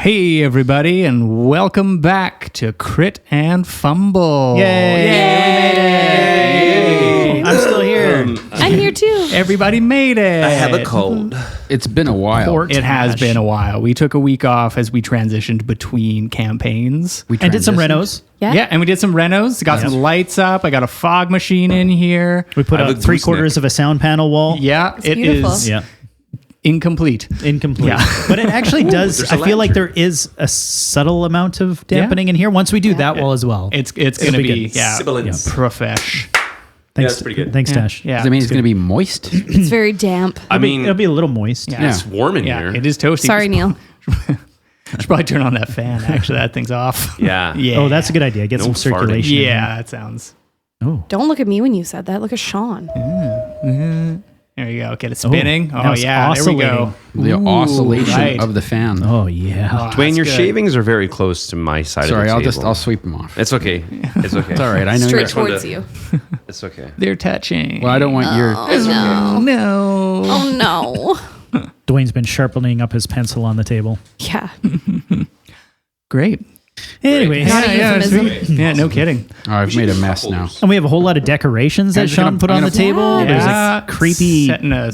Hey, everybody, and welcome back to Crit and Fumble. Yay! We made it! I'm still here. I'm here too. Everybody made it. I have a cold. It's been a while. It has been a while. We took a week off as we transitioned between campaigns. And did some renos. Yeah, and we did some renos. Got some lights up. I got a fog machine in here. We put up 3/4 of a sound panel wall. Yeah, It's beautiful. is Yeah. incomplete. Incomplete. But it actually does. there's a I feel like lantern. there is a subtle amount of dampening in here once we do that wall as well. It's going to be, good. Sibilance. profesh. Thanks, that's pretty good. Thanks, Dash. Yeah. Does that mean it's going to be moist? It's very damp. I mean, It'll be a little moist. Yeah. it's warm in Yeah, here. it is toasty. Sorry, Neil. Should probably turn on that fan. Actually, that thing's off. Yeah. Yeah. Oh, that's a good idea. Get No some farting. circulation. in Yeah, that sounds. there. Oh. Don't look at me when you said that. Look at Sean. There you go. Get it spinning. now Oh, it's yeah. There we go. The Ooh, oscillation right. of the fan. Oh, yeah. Oh, Dwayne, that's your good. shavings are very close to my side Sorry, of the table. I'll sweep them off. It's okay. It's okay. It's all right. I know Straight you're. towards to- you. It's okay. They're touching. Well, I don't want your. Oh, no. No. Oh, no. Dwayne's been sharpening up his pencil on the table. Yeah. Great. Anyways. Not a euphemism. sweet. Yeah, no kidding. Oh, I've made a mess now. And we have a whole lot of decorations that Guys, Sean put on the table. Yeah. There's a creepy Setting a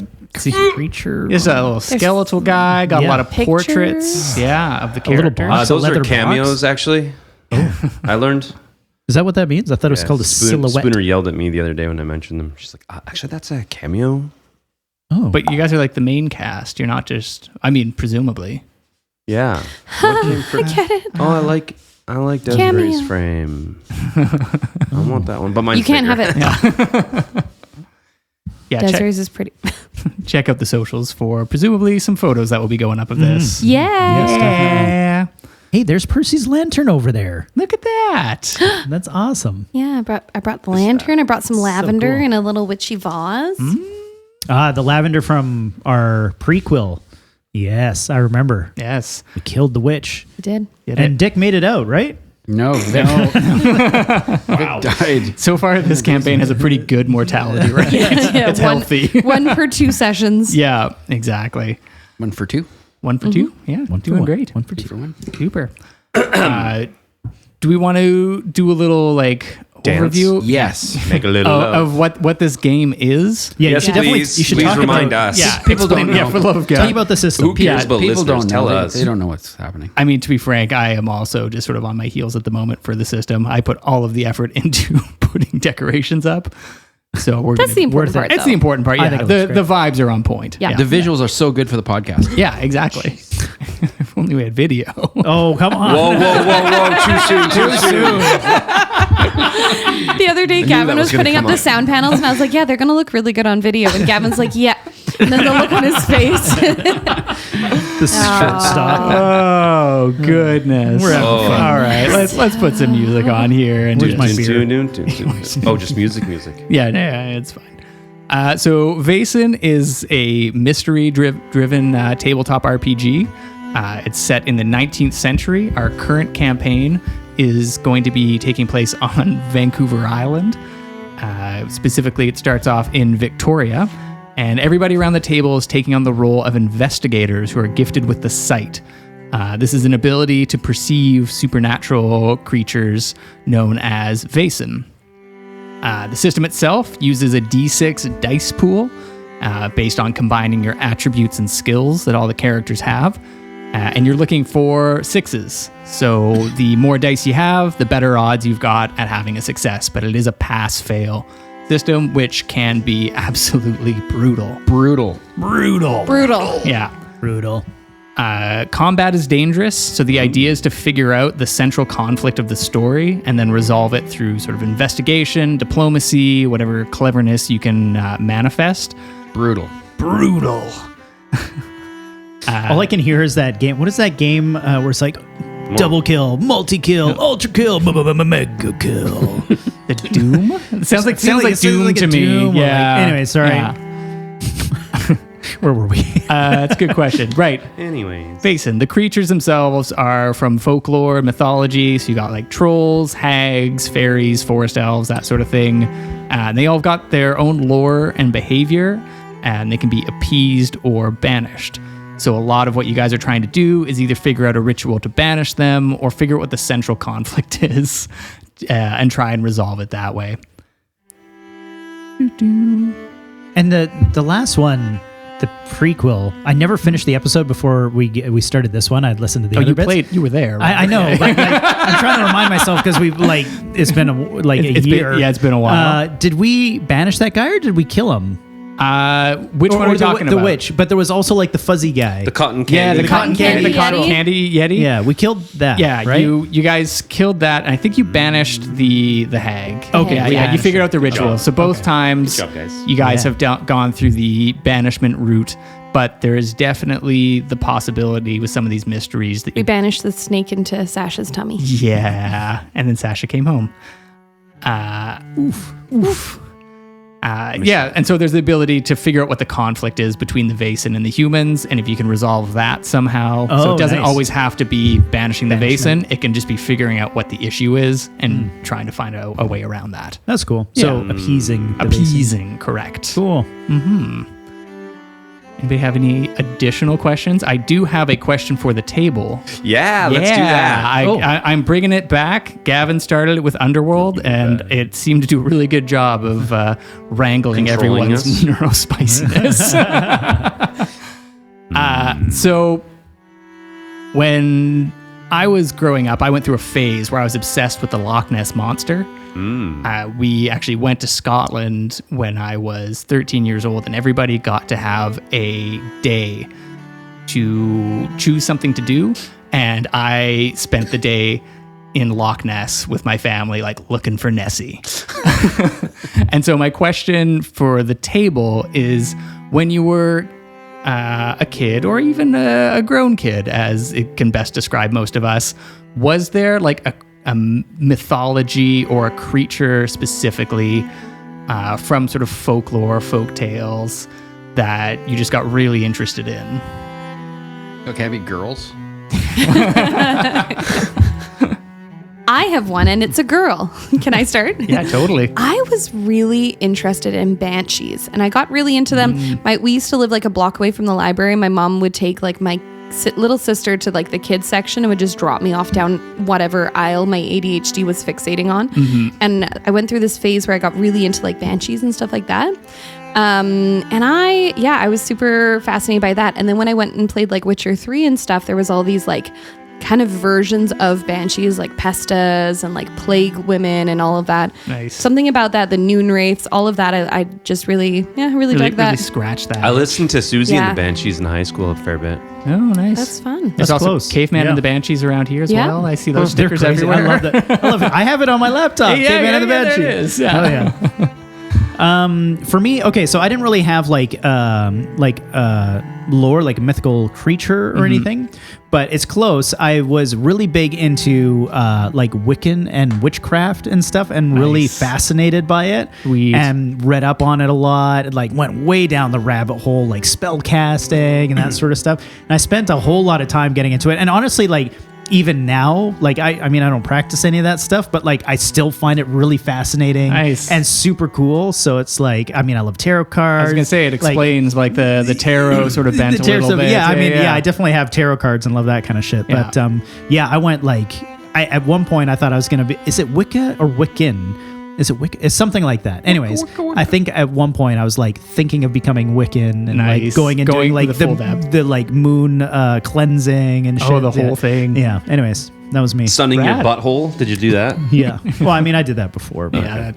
creature. There's a little skeletal guy. Got a Yeah. lot of portraits. Pictures. Yeah, of the A little characters. box. Those leather are box? cameos, actually. I learned. Is that what that means? I thought it was called a silhouette. Spooner yelled at me the other day when I mentioned them. She's like, actually, that's a cameo. Oh. But you guys are like the main cast. You're not just. I mean, presumably. Yeah. Looking for. I get it. Oh, I like Desiree's frame. I want that one, but mine's You can't bigger. have it. Yeah. Desiree's is pretty. Check out the socials for presumably some photos that will be going up of this. Yay. Yeah. Hey, there's Percy's lantern over there. Look at that. That's awesome. Yeah, I brought the lantern. I brought some lavender cool. in a little witchy vase. The lavender from our prequel. Yes, I remember. Yes. We killed the witch. I did. Did And it? Dick made it out, right? No, Vic died. So far, this campaign has a pretty good mortality rate. It's healthy. One per 2 sessions. Yeah, exactly. 1 for 2. 1 for 2. Yeah, doing great. 1 for 2. 2 for 1. Super. Do we want to do a little Dance? overview? Yes. Make a little Of what this game is? Yeah, Yes, you should definitely please. you should Please talk remind about, us. Yeah, People don't know. Yeah, for the love of God. Tell me about the system. Who cares about People listeners? don't Tell know. us. They don't know what's happening. I mean, to be frank, I am also just sort of on my heels at the moment for the system. I put all of the effort into putting decorations up. So we're That's the important part, It's though. the important part. I Yeah, think it looks the vibes are on point. Yeah. The visuals are so good for the podcast. Yeah, exactly. If only we had video. Oh, come on. Whoa. Too soon. Too soon. The other day, that Gavin was was gonna putting up come the up. sound panels, and I was like, yeah, they're going to look really good on video. And Gavin's like, yeah. And then the look on his face. The short stop. Oh goodness! We're having fun. All right, let's put some music on here and Where's my just- beer? Oh, just music. Yeah, it's fine. So Vaesen is a mystery-driven tabletop RPG. It's set in the 19th century. Our current campaign is going to be taking place on Vancouver Island. Specifically, it starts off in Victoria, and everybody around the table is taking on the role of investigators who are gifted with the sight. This is an ability to perceive supernatural creatures known as Vaesen. The system itself uses a D6 dice pool based on combining your attributes and skills that all the characters have. And you're looking for sixes. So the more dice you have, the better odds you've got at having a success. But it is a pass-fail system, which can be absolutely brutal. Brutal. Brutal. Yeah. Brutal. Combat is dangerous, so the idea is to figure out the central conflict of the story and then resolve it through sort of investigation, diplomacy, whatever cleverness you can manifest. Brutal. All I can hear is that game. What is that game where it's like double kill, multi kill, ultra kill, mega kill? The Doom? It sounds like Doom to me. Yeah. Anyway, sorry. Yeah. Where were we? That's a good question. Right. Anyways. Vaesen, the creatures themselves are from folklore, mythology. So you got like trolls, hags, fairies, forest elves, that sort of thing. And they all got their own lore and behavior, and they can be appeased or banished. So a lot of what you guys are trying to do is either figure out a ritual to banish them or figure out what the central conflict is and try and resolve it that way. And the last one, the prequel, I never finished the episode before we started this one. I'd listened to the other bits. You were there, right? I know. Like, I'm trying to remind myself because we've it's been a year. It's been a while. Did we banish that guy or did we kill him? Which one are you talking about? The witch, but there was also like the fuzzy guy. The cotton candy. The cotton candy yeti. Yeah, we killed that. Yeah, right? you guys killed that, and I think you banished the hag. Okay, yeah, you figured out the ritual. So both times, Good job, guys. you guys have gone through the banishment route, but there is definitely the possibility with some of these mysteries that We banished the snake into Sasha's tummy. yeah, and then Sasha came home. Yeah, and so there's the ability to figure out what the conflict is between the Vaesen and the humans, and if you can resolve that somehow. So it doesn't always have to be banishing the Vaesen. It can just be figuring out what the issue is and trying to find a way around that. That's cool. So appeasing. the Appeasing, correct. Cool. Anybody have any additional questions? I do have a question for the table. Yeah, let's do that. I'm bringing it back. Gavin started it with Underworld, and it seemed to do a really good job of wrangling Controlling everyone's us. neurospiciness. So when I was growing up, I went through a phase where I was obsessed with the Loch Ness Monster. We actually went to Scotland when I was 13 years old, and everybody got to have a day to choose something to do. And I spent the day in Loch Ness with my family, like looking for Nessie. And so my question for the table is, when you were a kid, or even a grown kid, as it can best describe most of us, was there like a mythology or a creature specifically from sort of folklore, folk tales that you just got really interested in? Okay, I be girls. I have one, and it's a girl. Can I start? Yeah, totally. I was really interested in banshees, and I got really into them. We used to live like a block away from the library. My mom would take like my little sister to like the kids section and would just drop me off down whatever aisle my ADHD was fixating on. And I went through this phase where I got really into like banshees and stuff like that. And I was super fascinated by that. And then when I went and played like Witcher 3 and stuff, there was all these like kind of versions of banshees, like pestas and like plague women and all of that. Nice. Something about that, the noon wraiths, all of that. I just really dug that. Really scratch that. I listened to Susie and Yeah. the Banshees in high school a fair bit. Oh, nice. That's fun. There's That's also close. Caveman Yeah. and the Banshees around here as Yeah. well. I see those They're stickers crazy. everywhere. I love that. I love it. I have it on my laptop. Yeah, Caveman and the there Banshee. it is. Yeah. Oh yeah. For me, okay, so I didn't really have like lore, like a mythical creature or anything, but it's close. I was really big into like Wiccan and witchcraft and stuff, and really Nice. fascinated by it. Sweet. And read up on it a lot. Like went way down the rabbit hole, like spell casting and that sort of stuff. And I spent a whole lot of time getting into it. And honestly, like, even now, like I mean, I don't practice any of that stuff, but like I still find it really fascinating Nice. and super cool. So it's like, I mean, I love tarot cards. I was gonna say it Like, explains like the tarot sort of bent the a tarot little stuff. bit. Yeah, I mean, yeah, I definitely have tarot cards and love that kind of shit. Yeah. But I went like, at one point I thought I was gonna be. Is it Wicca or Wiccan? Is it Wicca? It's something like that. Anyways, I think at one point I was like thinking of becoming Wiccan and like Nice. going and Going doing like for the full depth. the like moon cleansing and shit. Oh, the whole Yeah. thing. Yeah. Anyways, that was me. Sunning Rad. your butthole. Did you do that? Yeah. Well, I mean, I did that before. But Yeah,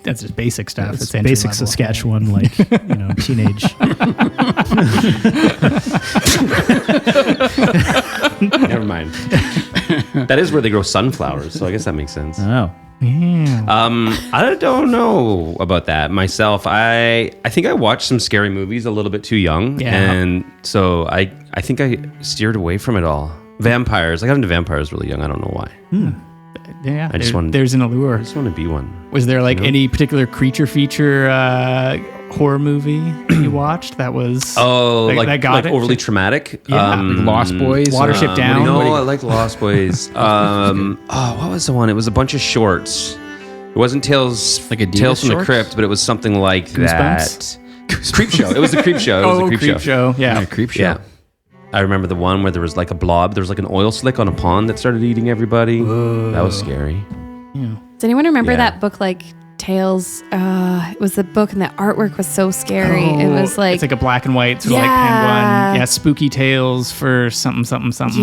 that's just basic stuff. It's entry basic level. Saskatchewan, like, teenage. Never mind. That is where they grow sunflowers, so I guess that makes sense. Oh. Yeah. I don't know about that myself. I think I watched some scary movies a little bit too young, Yeah. and so I think I steered away from it all. Vampires. I got into vampires really young. I don't know why. Yeah. I just wanted- there's an allure. I just want to be one. Was there like You know? any particular creature feature horror movie that you watched that was Oh, that got it? overly traumatic. Yeah, Like Lost Boys. Watership Down? No, What do you- I like Lost Boys. What was the one? It was a bunch of shorts. It wasn't Tales Like Adidas Tales from the shorts? Crypt, but it was something like Goosebumps? that. Creep Show. It was the Creep Show. It was Oh, the Creep Show. Yeah. Yeah, creep show. Yeah. I remember the one where there was like a blob. There was like an oil slick on a pond that started eating everybody. Whoa. That was scary. Yeah. Does anyone remember Yeah. that book, like Tales? It was the book, and the artwork was so scary. It was like, it's like a black and white sort of like penguin. Yeah, spooky tales for something.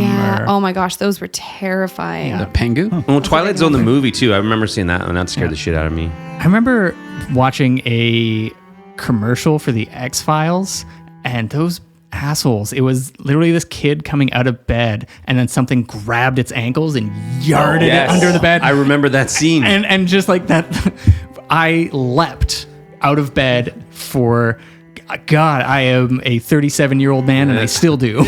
yeah. Or, Oh my gosh, those were terrifying. The Pengu? Well, Twilight Zone, the movie too. I remember seeing that, and that scared the shit out of me. I remember watching a commercial for the X-Files, and those assholes, it was literally this kid coming out of bed, and then something grabbed its ankles and yarded it under the bed. I remember that scene. And just like that, I leapt out of bed for, God, I am a 37-year-old man, and I still do.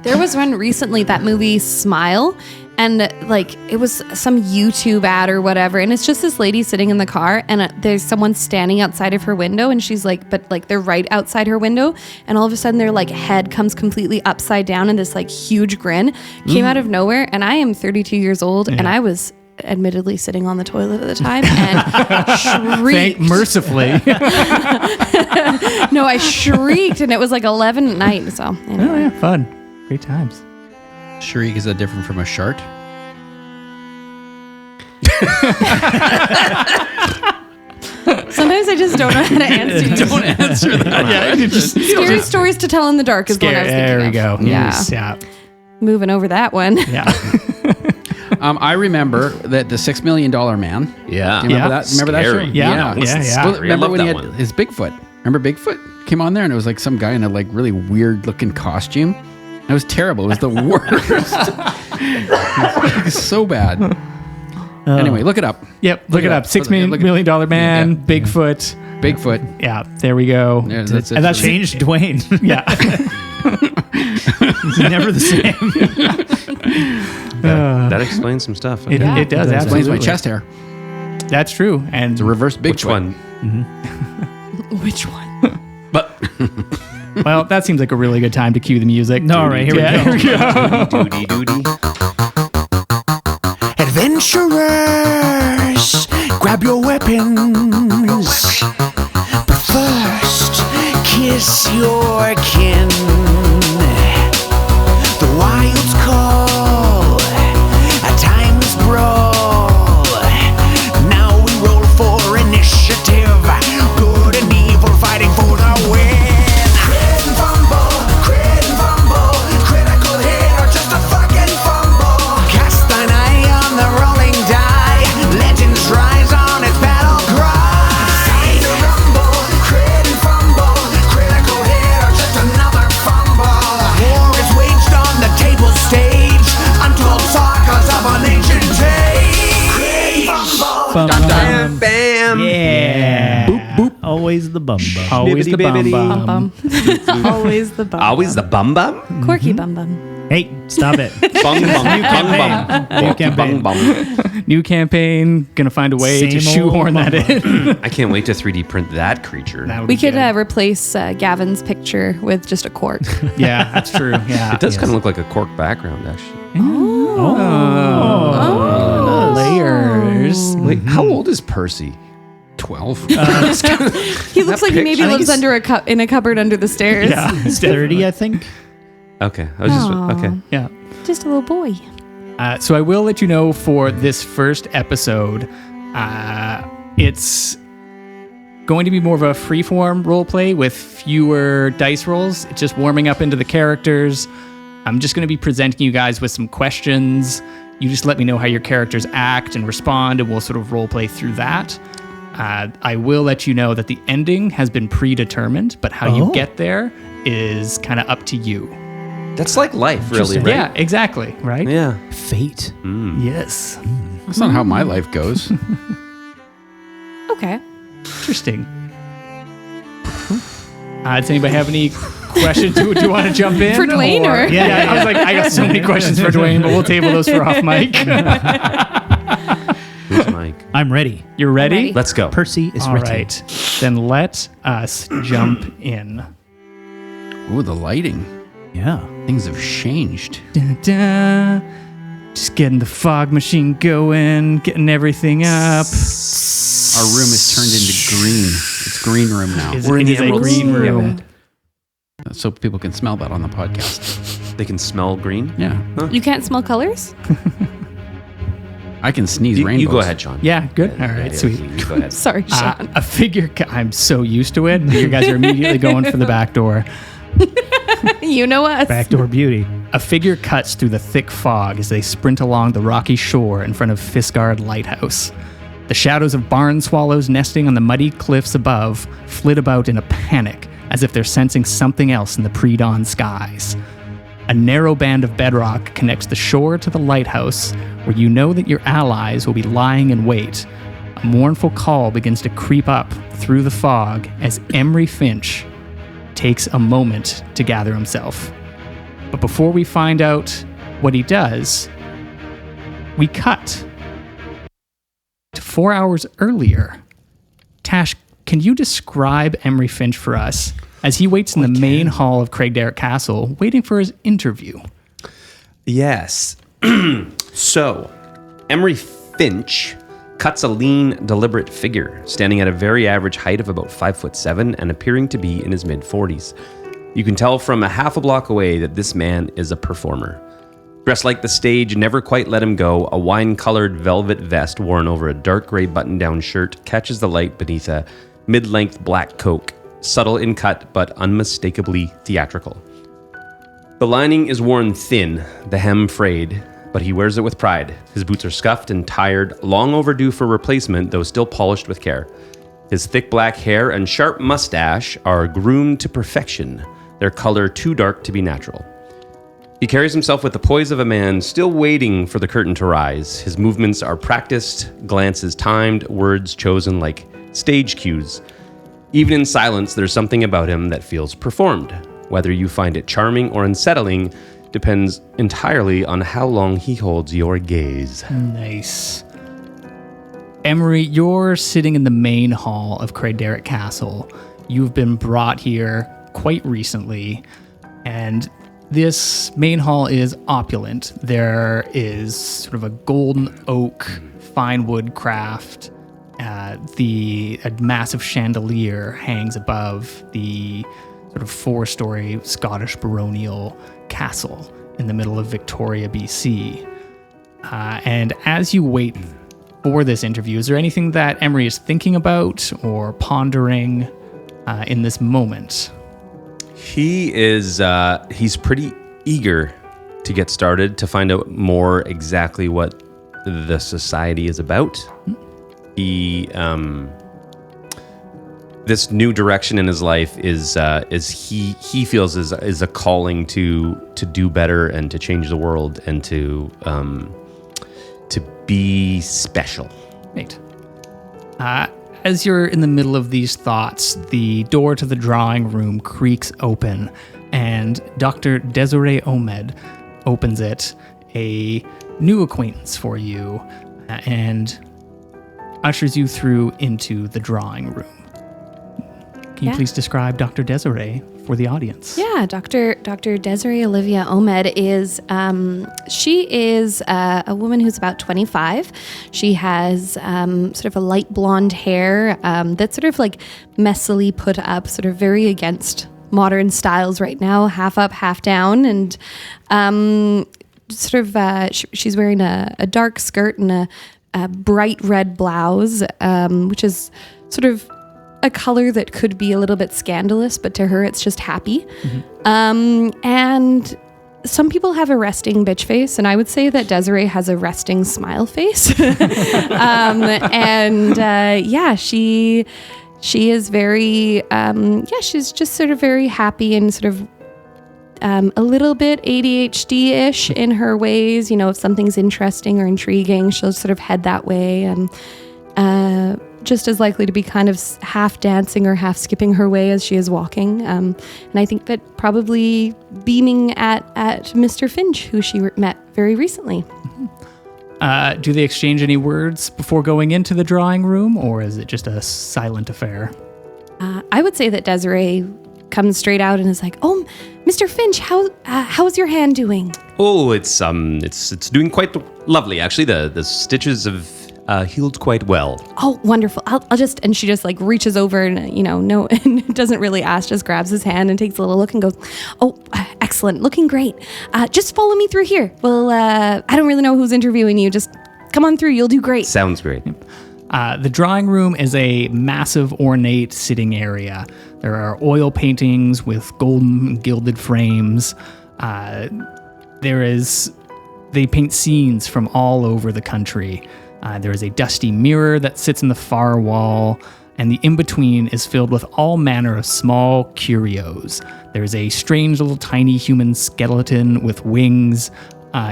There was one recently, that movie Smile, and like it was some YouTube ad or whatever, and it's just this lady sitting in the car, and there's someone standing outside of her window, and she's like, but like they're right outside her window, and all of a sudden their like head comes completely upside down, and this like huge grin came out of nowhere, and I am 32 years old, and I was admittedly sitting on the toilet at the time and shrieked. Mercifully. No, I shrieked, and it was like 11 at night. So anyway. Oh yeah, fun. Great times. Shriek, is that different from a shart? Sometimes I just don't know how to answer you. Don't answer that. Yeah, you just Scary stories to tell in the dark is what I was thinking There we of. go. Yeah. Yes, yeah. Moving over that one. Yeah. I remember that the $6 Million Man. Yeah. Do you remember Yeah. that? Remember that Scary. show? Yeah. What's the Yeah. story? Well, remember I love when he that had one. his Bigfoot? Remember Bigfoot came on there, and it was like some guy in a like really weird looking costume. It was terrible. It was the worst. It was so bad. Anyway, look it up. Yep. Look it up. $6 million man, Yeah. Bigfoot. Bigfoot. Yeah. There we go. Yeah, that's it. And that's Changed Dwayne. Yeah. He's never the same. That explains some stuff. It, Okay. it does. Explains my Absolutely. chest hair. That's true. And It's a reverse Bigfoot. Which one? Which one? But well, that seems like a really good time to cue the music. All right, here we go. Doody doody. Adventurers, grab your weapons. But first, kiss your kin. The wilds call, a timeless brawl. Now we roll for initiative. Good and evil fighting for the win. Crit and fumble, critical hit or just a fucking fumble. Cast thine eye on the rolling die. Legends rise on its battle cry. Time to rumble, crit and fumble, critical hit or just another fumble. War is waged on the table stage. Untold sagas of an ancient age. Crit and fumble. Bam, bam. Yeah. Boop, boop. Always the bum bum. Always the bum Bibbidi-bibbidi. Bum bum. bum. Always the bum. Always the bum bum. Quirky bum bum. Hey, stop it. Bung bum. Bung bum. New campaign. Bung bum. New campaign. Gonna find a way to Same old shoehorn that in. I can't wait to 3D print that creature. That would We be could good. replace Gavin's picture with just a cork. Yeah, that's true. Yeah. It does kind of look like a cork background, actually. Oh, layers. Wait, how old is Percy? 12. He looks like he maybe lives under in a cupboard under the stairs. Yeah. He's 30, I think. Okay, I was just Aw. okay. Yeah. Just a little boy. So I will let you know for this first episode, it's going to be more of a freeform role play with fewer dice rolls. It's just warming up into the characters. I'm just going to be presenting you guys with some questions. You just let me know how your characters act and respond, and we'll sort of role play through that. I will let you know that the ending has been predetermined, but how you get there is kind of up to you. That's like life, really, right? Yeah, exactly. Right? Yeah. Fate. Yes. That's not how my life goes. Okay. Interesting. Does anybody have any questions? Do you want to jump in? For Dwayne or? Yeah, I was like, I got so many questions for Dwayne, but we'll table those for off mic. Who's Mike? I'm ready. You're ready? Ready. Let's go. Percy is All ready. right. Then let us jump in. Ooh, the lighting. Yeah. Things have changed. Dun, dun. Just getting the fog machine going, getting everything up. Our room is turned into green. It's green room now. We're in the green room. so people can smell that on the podcast. They can smell green. Yeah. You can't smell colors? I can sneeze rainbows. You go ahead, Sean. Yeah, good. All right, sweet. You go ahead. Sorry, Sean. A figure. I'm so used to it. You guys are immediately going for the back door. You know us. Backdoor beauty. A figure cuts through the thick fog as they sprint along the rocky shore in front of Fiskard Lighthouse. The shadows of barn swallows nesting on the muddy cliffs above flit about in a panic, as if they're sensing something else in the pre-dawn skies. A narrow band of bedrock connects the shore to the lighthouse, where you know that your allies will be lying in wait. A mournful call begins to creep up through the fog as Emery Finch takes a moment to gather himself. But before we find out what he does, we cut to 4 hours earlier. Tash, can you describe Emery Finch for us as he waits in the main hall of Craigdarroch Castle, waiting for his interview? Yes. So, Emery Finch cuts a lean, deliberate figure, standing at a very average height of about 5'7" and appearing to be in his mid-40s. You can tell from a half a block away that this man is a performer. Dressed like the stage never quite let him go, a wine-colored velvet vest worn over a dark gray button-down shirt catches the light beneath a mid-length black coat, subtle in cut but unmistakably theatrical. The lining is worn thin, the hem frayed, but he wears it with pride. His boots are scuffed and tired, long overdue for replacement, though still polished with care. His thick black hair and sharp mustache are groomed to perfection, their color too dark to be natural. He carries himself with the poise of a man still waiting for the curtain to rise. His movements are practiced, glances timed, words chosen like stage cues. Even in silence, there's something about him that feels performed. Whether you find it charming or unsettling depends entirely on how long he holds your gaze. Nice. Emery, you're sitting in the main hall of Craigdarroch Castle. You've been brought here quite recently, and this main hall is opulent. There is sort of a golden oak fine wood craft. A massive chandelier hangs above the sort of 4-story Scottish baronial castle in the middle of Victoria, BC. And as you wait for this interview, is there anything that Emery is thinking about or pondering in this moment? He's pretty eager to get started, to find out more exactly what the society is about. This new direction in his life is he feels is a calling to do better and to change the world and to be special. Right. As you're in the middle of these thoughts, the door to the drawing room creaks open, and Dr. Desiree Omed opens it, a new acquaintance for you, and ushers you through into the drawing room. Can you please describe Dr. Desiree for the audience? Yeah, Dr. Desiree Olivia Omed is, she is a woman who's about 25. She has sort of a light blonde hair that's sort of like messily put up, sort of very against modern styles right now, half up, half down. And she's wearing a dark skirt and a bright red blouse, which is sort of a color that could be a little bit scandalous, but to her it's just happy. Mm-hmm. And some people have a resting bitch face, and I would say that Desiree has a resting smile face. She is very, she's just sort of very happy and sort of a little bit ADHD-ish in her ways. You know, if something's interesting or intriguing, she'll sort of head that way, and just as likely to be kind of half dancing or half skipping her way as she is walking. And I think that probably beaming at Mr. Finch, who she met very recently. Mm-hmm. Do they exchange any words before going into the drawing room, or is it just a silent affair? I would say that Desiree comes straight out and is like, "Oh, Mr. Finch, how's your hand doing?" Oh, it's doing quite lovely, actually. The stitches have healed quite well. Oh, wonderful. I'll just, and she just like reaches over and, doesn't doesn't really ask, just grabs his hand and takes a little look and goes, "Oh, excellent, looking great. Just follow me through here. Well, I don't really know who's interviewing you. Just come on through. You'll do great." Sounds great. The drawing room is a massive, ornate sitting area. There are oil paintings with golden and gilded frames. They paint scenes from all over the country. There is a dusty mirror that sits in the far wall, and the in-between is filled with all manner of small curios. There is a strange little tiny human skeleton with wings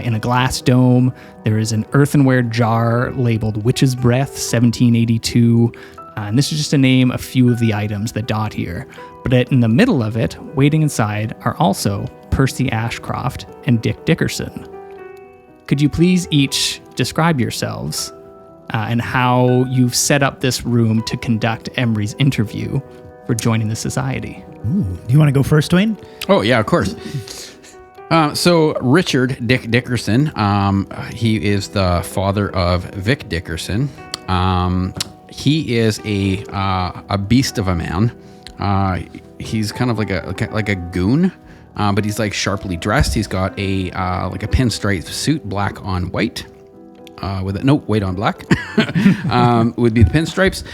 in a glass dome. There is an earthenware jar labeled Witch's Breath 1782. And this is just to name a few of the items that dot here. But in the middle of it, waiting inside, are also Percy Ashcroft and Dick Dickerson. Could you please each describe yourselves and how you've set up this room to conduct Emery's interview for joining the society? Do you want to go first, Dwayne? Oh, yeah, of course. So Richard Dick Dickerson, he is the father of Vic Dickerson. He is a beast of a man. He's kind of like a goon, but he's like sharply dressed. He's got a pinstripe suit, black on white. White on black would be the pinstripes.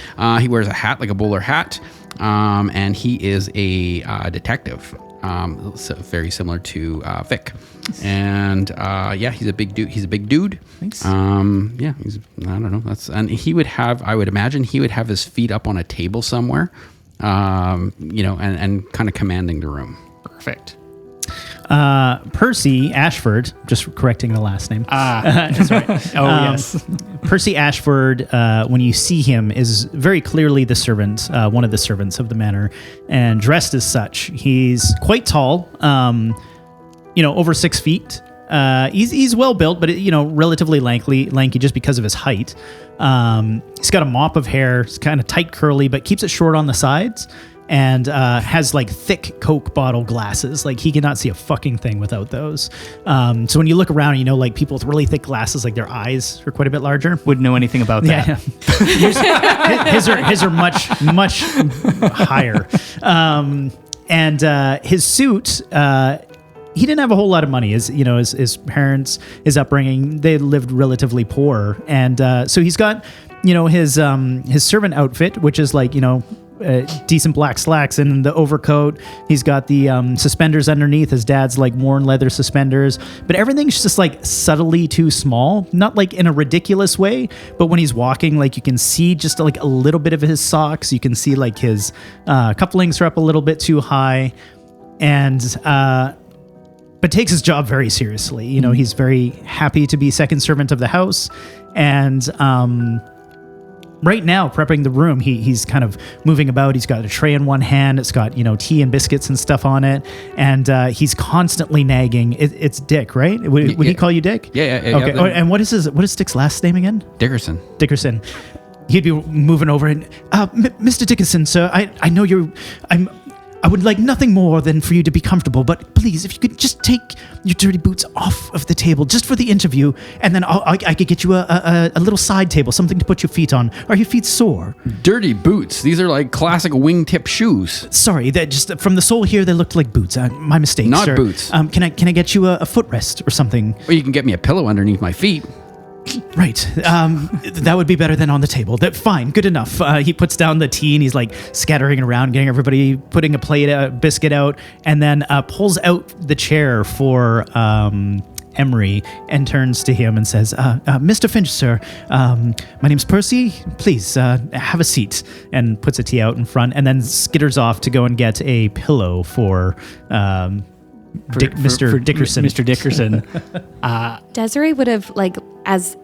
He wears a hat, like a bowler hat, and he is a detective. So very similar to Vic, and he's a big dude. He's a big dude. Thanks. I don't know. And he would have. I would imagine he would have his feet up on a table somewhere, and kind of commanding the room. Perfect. Percy Ashford, just correcting the last name. That's right. Yes. Percy Ashford, when you see him, is very clearly the servant, one of the servants of the manor, and dressed as such. He's quite tall, over 6 feet. He's well built, but relatively lanky just because of his height. He's got a mop of hair. It's kind of tight, curly, but keeps it short on the sides. And has like thick Coke bottle glasses. Like he cannot see a fucking thing without those. So when you look around, like people with really thick glasses, like their eyes are quite a bit larger. Wouldn't know anything about that. Yeah. his are much higher. And his suit, he didn't have a whole lot of money. His parents, his upbringing, they lived relatively poor. And so he's got, his servant outfit, which is like, decent black slacks and the overcoat. He's got the suspenders underneath. His dad's like worn leather suspenders, but everything's just like subtly too small, not like in a ridiculous way, but when he's walking, like you can see just like a little bit of his socks. You can see like his couplings are up a little bit too high, and but takes his job very seriously. He's very happy to be second servant of the house, and right now, prepping the room, he's kind of moving about. He's got a tray in one hand. It's got, tea and biscuits and stuff on it. And he's constantly nagging. It's Dick, right? Would he call you Dick? Yeah. Okay. Yeah. Oh, and what is Dick's last name again? Dickerson. He'd be moving over and, Mr. Dickerson, sir, I know I would like nothing more than for you to be comfortable, but please, if you could just take your dirty boots off of the table just for the interview, and then I could get you a little side table, something to put your feet on. Are your feet sore? Dirty boots. These are like classic wingtip shoes. Sorry, that just from the sole here, they looked like boots. My mistake, Not sir. boots. Can I get you a footrest or something? Or you can get me a pillow underneath my feet. Right. That would be better than on the table. Fine. Good enough. He puts down the tea and he's like scattering it around, getting everybody, putting a biscuit out, and then pulls out the chair for Emery and turns to him and says, Mr. Finch, sir, my name's Percy. Please have a seat, and puts a tea out in front and then skitters off to go and get a pillow for Mr. Dickerson. Mr. Dickerson. Desiree would have, like, as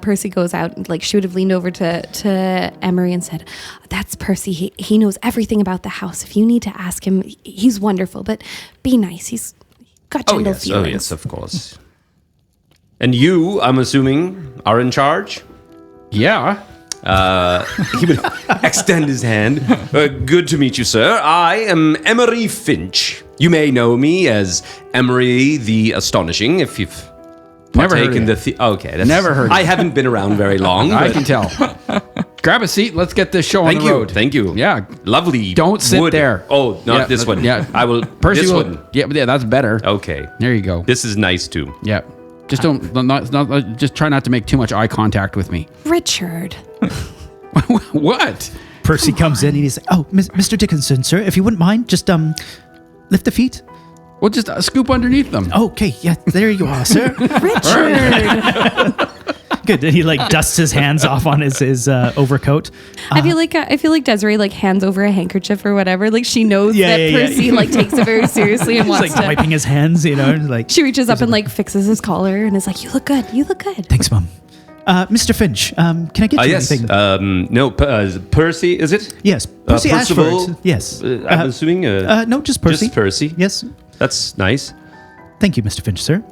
Percy goes out, like, she would have leaned over to Emery and said, "That's Percy. He knows everything about the house. If you need to ask him, he's wonderful. But be nice. He's got gentle feelings." Oh yes, of course. And you, I'm assuming, are in charge? Yeah. He would extend his hand. Good to meet you, sir. I am Emery Finch. You may know me as Emery the Astonishing, if you've Never heard taken of the... Okay. Never heard of I it. haven't been around very long. I but can tell. grab a seat. Let's get this show Thank on the you. road. Thank you. Yeah. Lovely. Don't sit wood. there. Oh, not Yeah, this one. Yeah. I will. Percy this will. one. Yeah, that's better. Okay. There you go. This is nice too. Yeah. Just just try not to make too much eye contact with me. Richard. What? Percy comes in and he's like, "Oh, Mr. Dickinson, sir, if you wouldn't mind, just lift the feet." Well, just scoop underneath them. Okay, yeah, there you are, sir. Richard. Good. And he like dusts his hands off on his overcoat. I feel like Desiree like hands over a handkerchief or whatever. Like she knows that Percy like takes it very seriously and He's wants like to. wiping his hands, like. She reaches up and like fixes his collar and is like, "You look good. You look good." Thanks, Mum. Mr. Finch, can I get you Yes. anything? No. Percy, is it? Yes, Percy Percival? Ashford. Yes. I'm assuming. No, just Percy. Just Percy. Yes. That's nice. Thank you, Mr. Finch, sir.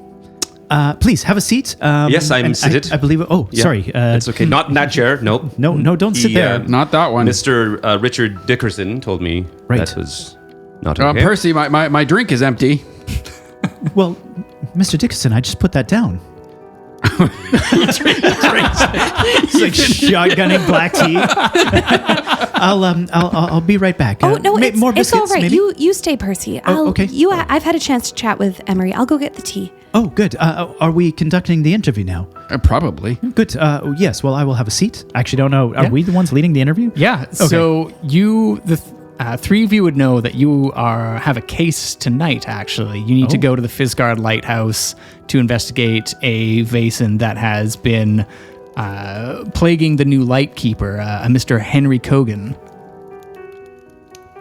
Please have a seat. Yes, I'm and seated. I believe. Oh, Yeah, sorry. It's okay. Not in that chair. Nope. No, don't sit there. Not that one. Mr. Richard Dickerson told me Right. that was not okay. Percy, my drink is empty. Well, Mr. Dickinson, I just put that down. He's like shotgunning black tea. I'll be right back. Oh no, it's more all biscuits, right. maybe? You stay, Percy. okay. I've had a chance to chat with Emery. I'll go get the tea. Oh, good. Are we conducting the interview now? Probably. Good. Yes. Well, I will have a seat. I actually don't know. Are we the ones leading the interview? Yeah. So three of you would know that you have a case tonight, actually. You need to go to the Fizgard Lighthouse to investigate a Vaesen that has been plaguing the new Lightkeeper, a Mr. Henry Cogan.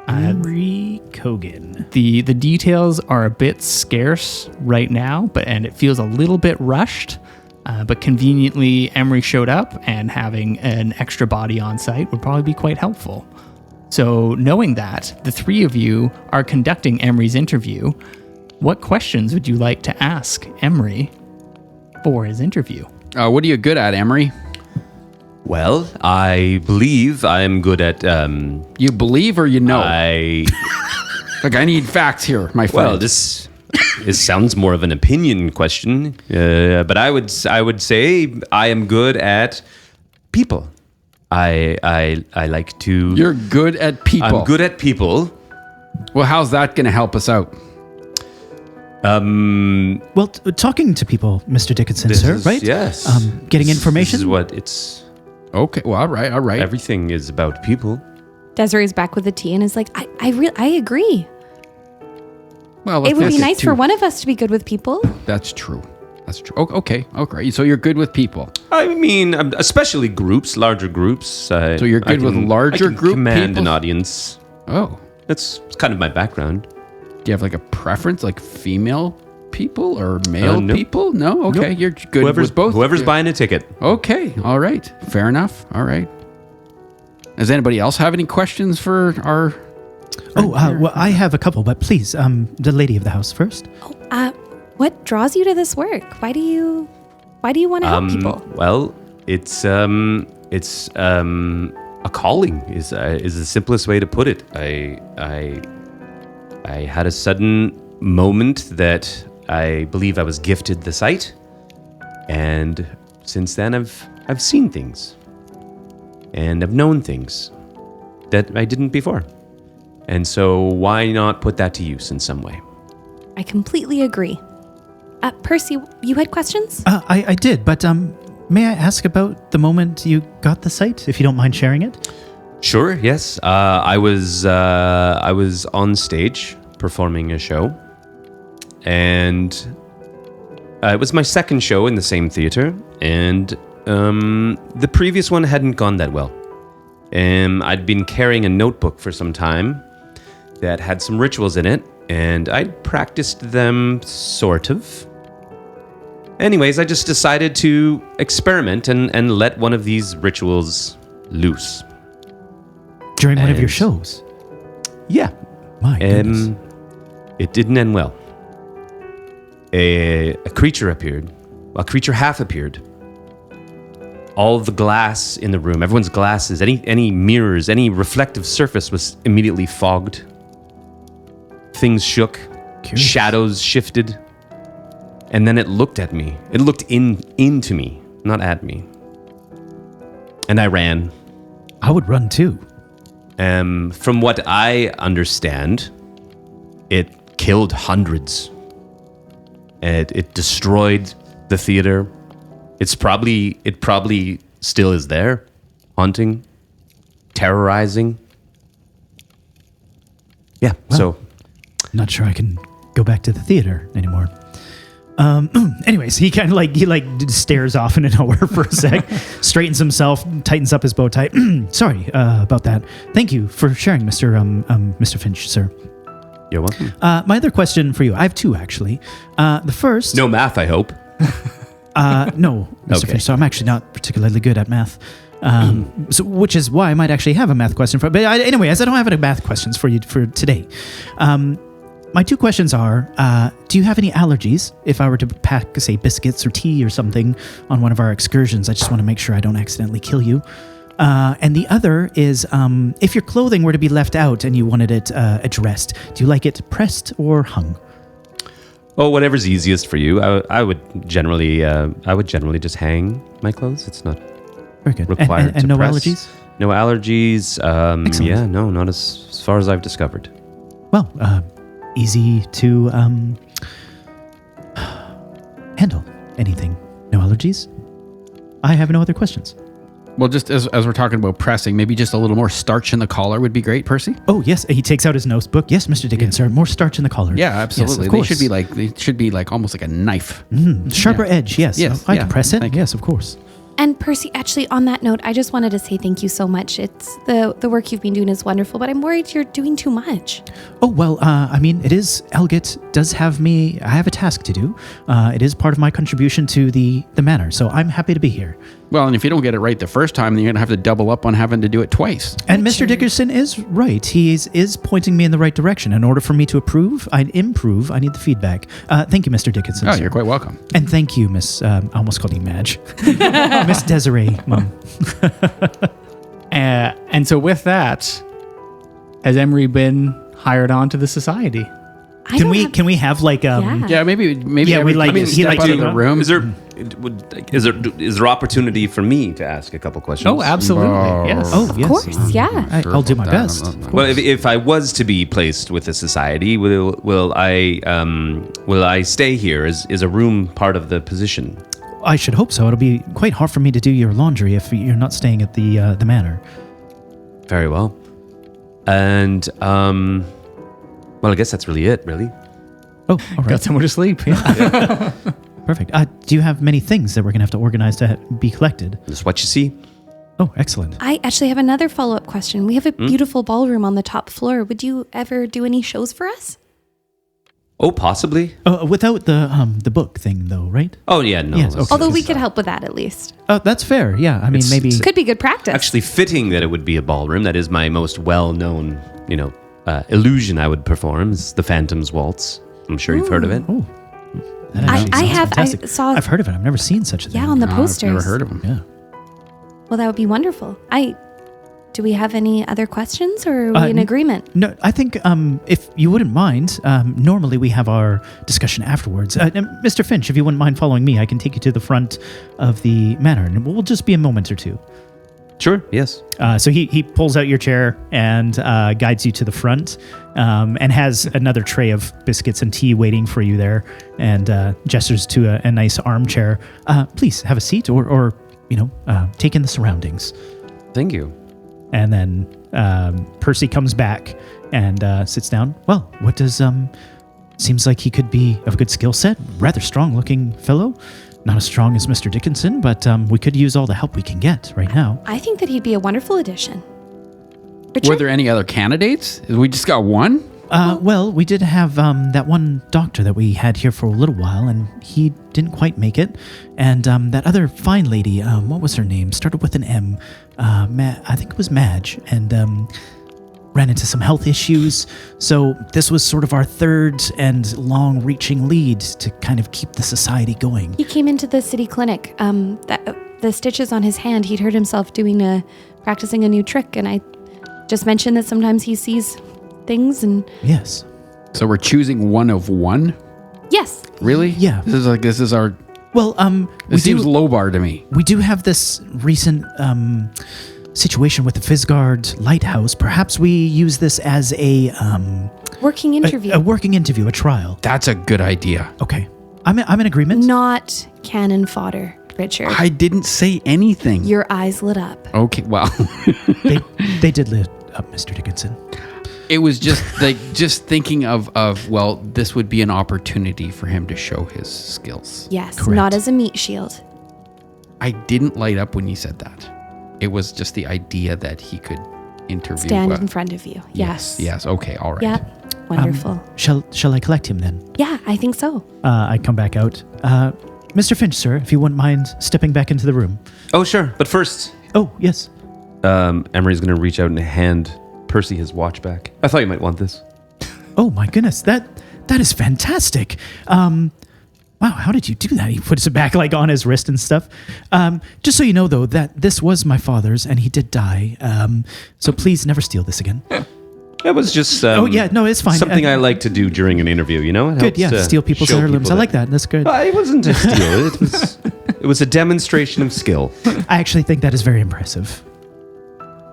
Henry Cogan. The details are a bit scarce right now, and it feels a little bit rushed. But conveniently, Emery showed up, and having an extra body on site would probably be quite helpful. So, knowing that, the three of you are conducting Emery's interview. What questions would you like to ask Emery for his interview? What are you good at, Emery? Well, I believe I'm good at. You believe or you know? I I need facts here, my friend. well, this sounds more of an opinion question, but I would say I am good at people. I like to. You're good at people. I'm good at people. Well, how's that going to help us out? Well, talking to people, Mr. Dickinson, sir, right? Yes. Getting information. This is what it's. Okay. Well, all right. Everything is about people. Desiree's back with the tea and is like, I agree. Well, It would be let's nice get for to- one of us to be good with people. That's true. Okay. So you're good with people. I mean, especially groups, larger groups. So you're good with larger group command people? an audience. Oh. That's kind of my background. Do you have like a preference, like female people or male no. people? No? Okay. You're good Whoever's with both. Whoever's Yeah. buying a ticket. Okay. All right. Fair enough. All right. Does anybody else have any questions for our... Well, I have a couple, but please, the lady of the house first. What draws you to this work? Why do you want to help people? Well, it's a calling is the simplest way to put it. I had a sudden moment that I believe I was gifted the sight, and since then I've seen things, and I've known things that I didn't before, and so why not put that to use in some way? I completely agree. Percy, you had questions? I did, but may I ask about the moment you got the sight, if you don't mind sharing it? Sure. Yes. I was on stage performing a show, and it was my second show in the same theater, and the previous one hadn't gone that well. I'd been carrying a notebook for some time that had some rituals in it, and I'd practiced them sort of. Anyways, I just decided to experiment and let one of these rituals loose. During one of your And- shows? Yeah. My goodness. It didn't end well. A creature appeared. A creature half appeared. All of the glass in the room, everyone's glasses, any mirrors, any reflective surface was immediately fogged. Things shook. Curious. Shadows shifted. And then it looked at me. It looked into me, not at me. And I ran. I would run too. From what I understand, it killed hundreds. It destroyed the theater. It probably still is there, haunting, terrorizing. Yeah. So, Not sure I can go back to the theater anymore. Anyways, he kind of stares off into nowhere for a sec, straightens himself, tightens up his bow tie. Sorry about that. Thank you for sharing, Mr. Finch, sir. you're welcome. My other question for you, I have two actually. The first, No math, I hope. no, Mr. Okay. Finch. So I'm actually not particularly good at math. So, which is why I might actually have a math question for. But anyway, as I don't have any math questions for you for today. My two questions are, do you have any allergies? If I were to pack, say, biscuits or tea or something on one of our excursions, I just want to make sure I don't accidentally kill you. And the other is, if your clothing were to be left out and you wanted it addressed, do you like it pressed or hung? Oh, whatever's easiest for you. I would generally just hang my clothes. It's not Very good. required And to no press. allergies? No allergies. Excellent. Yeah, no, not as far as I've discovered. Well, easy to handle anything. No allergies? I have no other questions. Well, just as we're talking about pressing, maybe just a little more starch in the collar would be great, Percy. Oh, yes. He takes out his notebook. Yes, Mr. Dickens, sir. More starch in the collar. Yeah, absolutely. Yes, of They course. should be like almost like a knife. Sharper edge, yes. Yes, I yeah. can press it. Thank you. Yes, of course. And Percy, actually, on that note, I just wanted to say thank you so much. It's the work you've been doing is wonderful, but I'm worried you're doing too much. Oh, well, I mean, it is, Elgit does have me, I have a task to do. It is part of my contribution to the manor, so I'm happy to be here. Well, and if you don't get it right the first time, then you're going to have to double up on having to do it twice. And Mr. Dickerson is right. He is pointing me in the right direction. In order for me to improve, I need the feedback. Thank you, Mr. Dickinson. Oh, sir. you're quite welcome. And thank you, Miss, I almost called you Madge. Miss Desiree, Mum. And so with that, has Emery been hired on to the society? Can we have like Yeah. Yeah, maybe. Yeah, we every like- time you he step likes out to of the do- room. Is there opportunity for me to ask a couple questions? Oh, absolutely. Yes. Oh, Of yes. course, yeah. I'll do my best. Well, if I was to be placed with the society, will I stay here? Is a room part of the position? I should hope so. It'll be quite hard for me to do your laundry if you're not staying at the manor. Very well. And well, I guess that's really it. Really. Oh, all right. Got somewhere to sleep. Yeah. Perfect. Do you have many things that we're going to have to organize to be collected? Just what you see. Oh, excellent. I actually have another follow-up question. We have a beautiful ballroom on the top floor. Would you ever do any shows for us? Oh, possibly. Without the book thing, though, right? Oh yeah, no. Yes, okay. Although we could help with that at least. Oh, that's fair. Yeah, I mean, It's- maybe. Could be good practice. Actually fitting that it would be a ballroom. That is my most well-known, illusion I would perform is the Phantom's Waltz. I'm sure you've heard of it. Oh, that I actually sounds fantastic. saw. I've heard of it. I've never seen such a thing. Yeah, on the I've posters. never heard of them. Yeah. Well, that would be wonderful. Do we have any other questions, or are we in agreement? No, I think if you wouldn't mind, normally we have our discussion afterwards. Mr. Finch, if you wouldn't mind following me, I can take you to the front of the manor, and we'll just be a moment or two. Sure. Yes. So he pulls out your chair and guides you to the front, and has another tray of biscuits and tea waiting for you there, and gestures to a nice armchair. Please have a seat, or take in the surroundings. Thank you. And then Percy comes back and sits down. Well, what does seems like he could be of a good skill set, rather strong looking fellow. Not as strong as Mr. Dickinson, but we could use all the help we can get right now. I think that he'd be a wonderful addition. Were Richard? there any other candidates? We just got one. Well, we did have that one doctor that we had here for a little while, and he didn't quite make it. And that other fine lady, what was her name? Started with an M. I think it was Madge, and ran into some health issues. So this was sort of our third and long-reaching lead to kind of keep the society going. He came into the city clinic. The stitches on his hand, he'd heard himself practicing a new trick, and I just mentioned that sometimes he sees things, and Yes. So we're choosing one of one. yes, Really? Yeah. This is our. Well, This seems low bar to me. we do have this recent situation with the Fizgard lighthouse, perhaps we use this as a Working interview. a working interview, a trial. That's a good idea. Okay, I'm in agreement. Not cannon fodder, Richard. I didn't say anything. Your eyes lit up. Okay, well, They did lit up, Mr. Dickinson. it was just thinking of well, this would be an opportunity for him to show his skills. Yes, Correct. not as a meat shield. I didn't light up when you said that. It was just the idea that he could interview. Stand in front of you. Yes. Yes. Okay. All right. Yeah. Wonderful. Shall I collect him then? Yeah, I think so. I come back out. Mr. Finch, sir, if you wouldn't mind stepping back into the room. Oh, sure. But first, Oh, yes. Emery's going to reach out and hand Percy his watch back. I thought you might want this. Oh my goodness, that is fantastic. Wow, how did you do that? He puts it back like on his wrist and stuff. Just so you know, though, that this was my father's and he did die. So please never steal this again. It was just Oh yeah, no, it's fine. something I like to do during an interview, you know? It Good, helps yeah, to steal people's show heirlooms. people I like that. That's good. It wasn't a steal. It was a demonstration of skill. I actually think that is very impressive.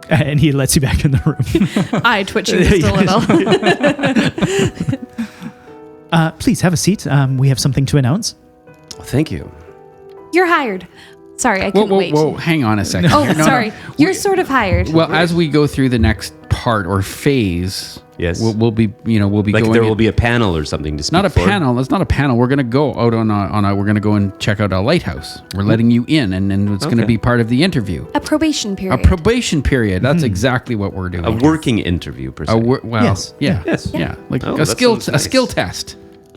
And he lets you back in the room. Eye twitching just a little. Please have a seat. We have something to announce. Thank you. You're hired. Sorry, I Whoa, couldn't whoa, wait. whoa! Hang on a second. Oh, here. No, sorry. no. You're sort of hired. Well, as we go through the next part or phase, Yes. we'll be Like going. there will be a panel or something to speak not a for. panel. It's not a panel. We're gonna go out on a. We're gonna go and check out a lighthouse. We're letting you in, and then it's gonna Okay. be part of the interview. A probation A period. probation period. That's exactly what we're doing. A working interview, per se. Well, Yes. yeah, Yes. yeah, like Oh, a that skill sounds nice. test.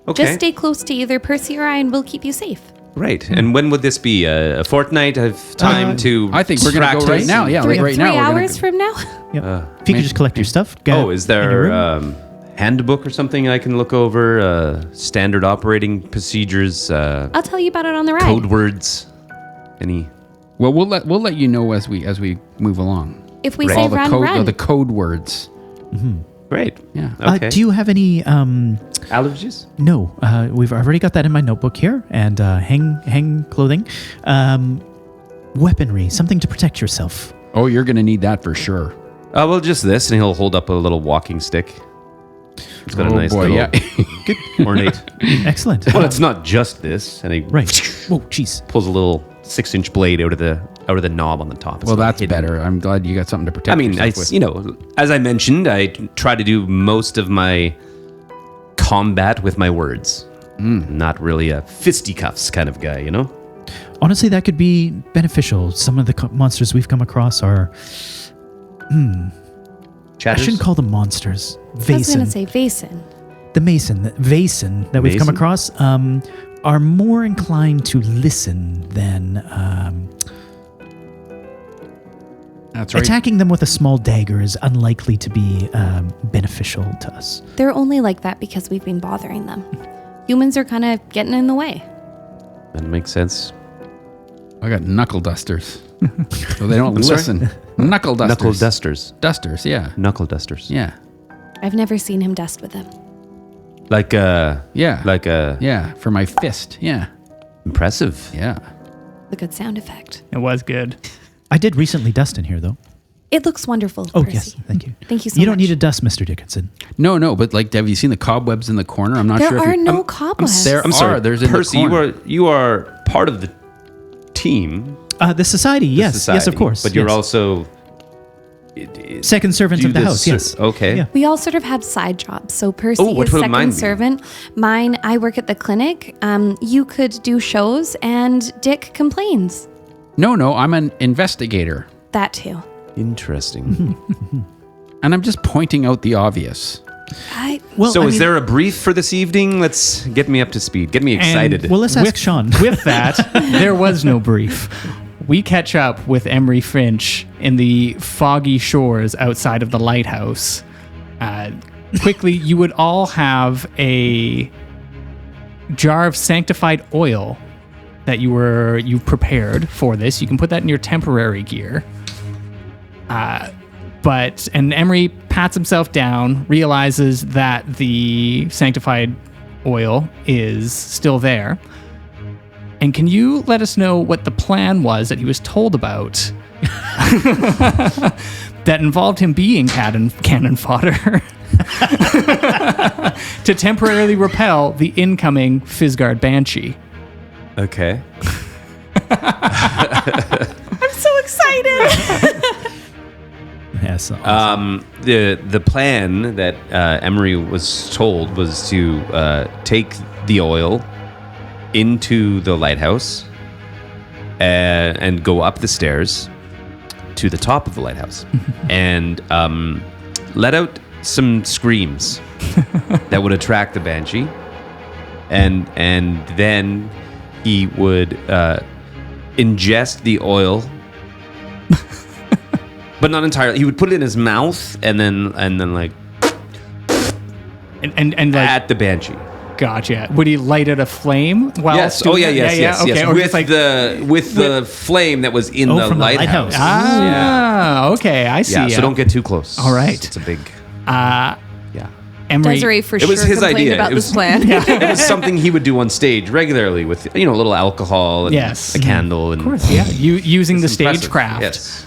Okay. Just stay close to either Percy or I, and we'll keep you safe. Right. And when would this be? A fortnight of time to I think we're gonna go right practice? now. Yeah, like right 3 now. we're gonna hours from now. Yeah. if you could just collect your stuff. Go Oh, is in your there room. handbook or something I can look over? Standard operating procedures, I'll tell you about it on the ride. code words, any? Well, we'll let you know as we move along. If we Right. say All the run, code run. the code words. Great. Yeah. Okay. Do you have any? Allergies? No, we've already got that in my notebook here, and hang clothing, weaponry, something to protect yourself. Oh, you're gonna need that for sure. Well, just this, and he'll hold up a little walking stick. It's got a nice little yeah. ornate. Excellent. Well, it's not just this, and he Right. Whoa, jeez. pulls a little 6-inch blade out of the knob on the top. It's Well, not that's hidden. better. I'm glad you got something to protect. I mean, yourself with. as I mentioned, I try to do most of my combat with my words. Not really a fisticuffs kind of guy, you know? Honestly, that could be beneficial. Some of the monsters we've come across are. I Chatters? shouldn't call them monsters. I was going to Vaesen. say Vaesen. The Vaesen that we've come Vaesen? across are more inclined to listen than That's right. attacking them with a small dagger is unlikely to be beneficial to us. They're only like that because we've been bothering them. Humans are kind of getting in the way. That makes sense. I got knuckle dusters, so they don't I'm sorry? listen. Knuckle dusters. Knuckle dusters. Dusters. Yeah. Knuckle dusters. Yeah. I've never seen him dust with them. Like Yeah. like for my fist. Yeah. impressive. Yeah. The good sound effect. It was good. I did recently dust in here, though. It looks wonderful. Oh, Percy. yes. Thank you. Thank you so You don't much. need a dust, Mr. Dickinson. No, but like, have you seen the cobwebs in the corner? I'm not There sure. are if you, no cobwebs. there I'm sorry. There's in Percy, the corner. you are part of the team. The society, the yes. society, Yes, of course. But you're yes. also second servant do of the this house, yes. Okay. Yeah. We all sort of have side jobs. So Percy Oh, what is would second mine be? servant. Mine, I work at the clinic. You could do shows, and Dick complains. No, I'm an investigator, That too. Interesting. and I'm just pointing out the obvious. Well, So I is mean- there a brief for this evening? Let's get me up to speed. Get me excited. Well, let's ask Sean. With that, there was no brief. We catch up with Emery Finch in the foggy shores outside of the lighthouse. Quickly, you would all have a jar of sanctified oil that you've prepared for this. You can put that in your temporary gear. And Emery pats himself down, realizes that the sanctified oil is still there, And can you let us know what the plan was that he was told about that involved him being cannon fodder to temporarily repel the incoming Fizgard Banshee? Okay. I'm so excited. Yes. The plan that Emery was told was to take the oil into the lighthouse and go up the stairs to the top of the lighthouse and let out some screams that would attract the banshee, and then he would ingest the oil. But not entirely. He would put it in his mouth and then like And like, at the banshee. gotcha. Would he light it a flame? While Yes. doing Oh yeah. that? Yes. Okay. Yes. Or With just like, the flame that was in the from the lighthouse. lighthouse. okay, I see. Yeah. So don't get too close. All right. It's a big. Uh, Yeah. Emery. Desiree for It sure was his complained idea. about It this was- plan. It was something he would do on stage regularly with a little alcohol and Yes. a candle and Of course, yeah. Using the It's impressive. stagecraft. Yes.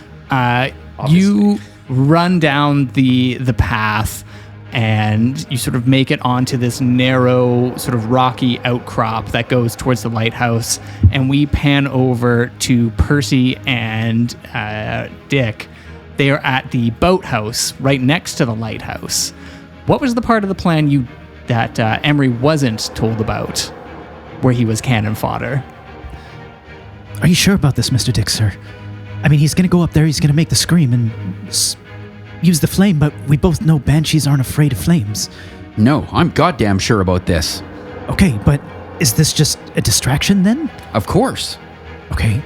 You run down the path and you sort of make it onto this narrow sort of rocky outcrop that goes towards the lighthouse, and we pan over to Percy and Dick. They are at the boathouse right next to the lighthouse. What was the part of the plan that Emery wasn't told about, where he was cannon fodder? Are you sure about this, Mr. Dick, sir? I mean, he's going to go up there, he's going to make the scream and use the flame, but we both know banshees aren't afraid of flames. No, I'm goddamn sure about this. Okay, but is this just a distraction then? Of course. Okay.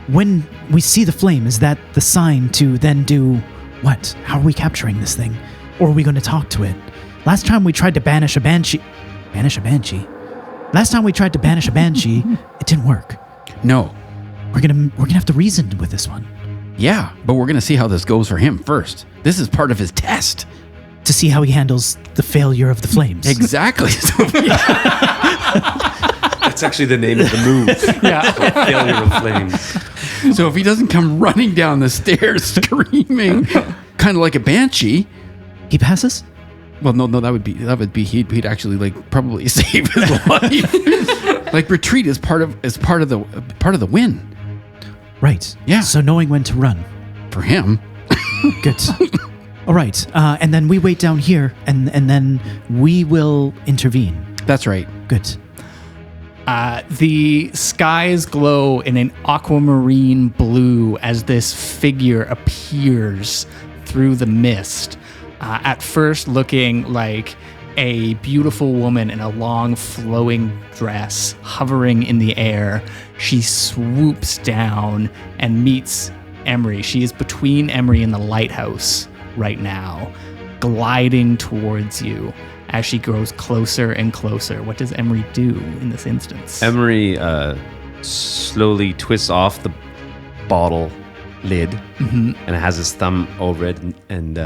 When we see the flame, is that the sign to then do what? How are we capturing this thing? Or are we going to talk to it? Last time we tried to banish a banshee. Last time we tried to banish a banshee, it didn't work. No. We're gonna have to reason with this one Yeah, but we're going to see how this goes for him first. This is part of his test. to see how he handles the failure of the flames. Exactly. That's actually the name of the move. Yeah. Failure of flames. So if he doesn't come running down the stairs screaming, kind of like a banshee, He passes? well, no, that would be he'd actually like probably save his life. Like retreat is part of the win Right. Yeah. So knowing when to run. for him. Good. All right. And then we wait down here, and then we will intervene. That's right. Good. The skies glow in an aquamarine blue as this figure appears through the mist. At first looking like a beautiful woman in a long flowing dress hovering in the air. She swoops down and meets Emery. She is between Emery and the lighthouse right now, gliding towards you as she grows closer and closer. What does Emery do in this instance? Emery slowly twists off the bottle lid and has his thumb over it and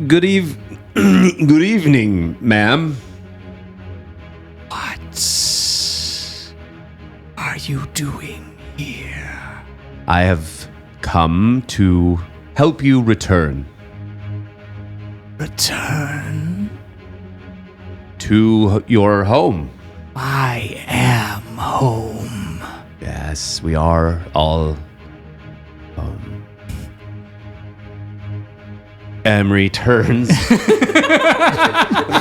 good evening, ma'am. What are you doing here? I have come to help you return Return. to your home. I am home. Yes, we are all Emery turns.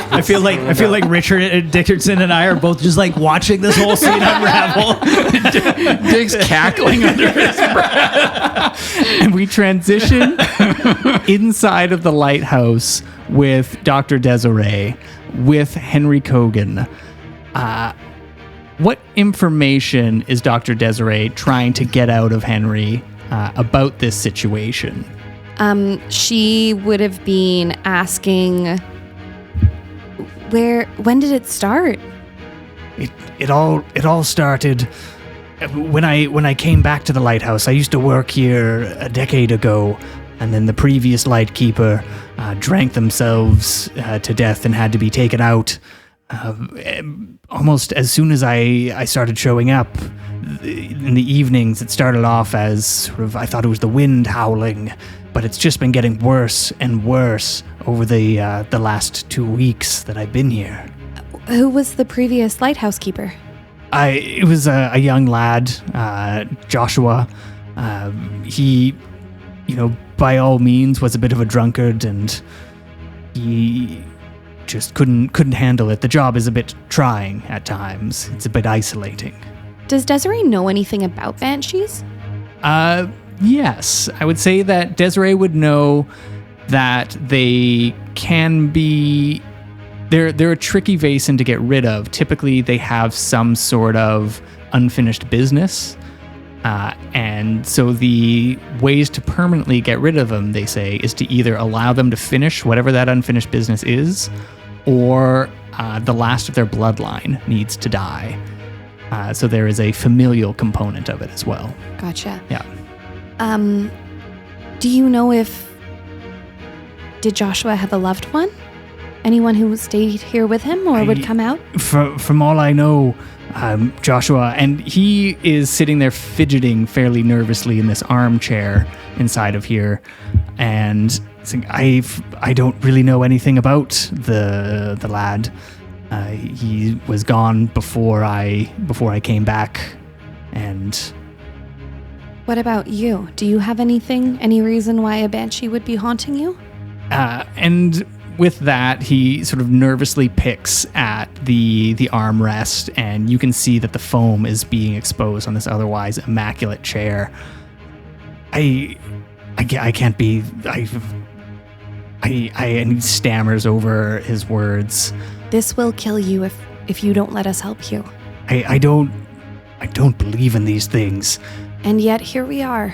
I feel like Richard Dickerson and I are both just like watching this whole scene unravel. Dick's cackling under his breath. And we transition inside of the lighthouse with Dr. Desiree, with Henry Cogan. What information is Dr. Desiree trying to get out of Henry about this situation? She would have been asking, when did it start? It all started when I came back to the lighthouse. I used to work here a decade ago, and then the previous lightkeeper drank themselves to death and had to be taken out. almost as soon as I started showing up in the evenings, it started off as sort of, I thought it was the wind howling, but it's just been getting worse and worse over the last 2 weeks that I've been here. Who was the previous lighthouse keeper? It was a young lad, Joshua. He, by all means was a bit of a drunkard, and he just couldn't handle it. The job is a bit trying at times. It's a bit isolating. Does Desiree know anything about banshees? Yes. I would say that Desiree would know that they can be... They're a tricky Vaesen to get rid of. Typically, they have some sort of unfinished business. And so the ways to permanently get rid of them, they say, is to either allow them to finish whatever that unfinished business is, or the last of their bloodline needs to die. So there is a familial component of it as well. Gotcha. Yeah. Do you know did Joshua have a loved one? Anyone who stayed here with him or would come out? From all I know, Joshua, and he is sitting there fidgeting fairly nervously in this armchair inside of here, and I don't really know anything about the lad. He was gone before I came back, and... What about you? Do you have any reason why a banshee would be haunting you? And with that, he sort of nervously picks at the armrest, and you can see that the foam is being exposed on this otherwise immaculate chair. I can't be... and he stammers over his words. This will kill you if you don't let us help you. I don't believe in these things. And yet here we are.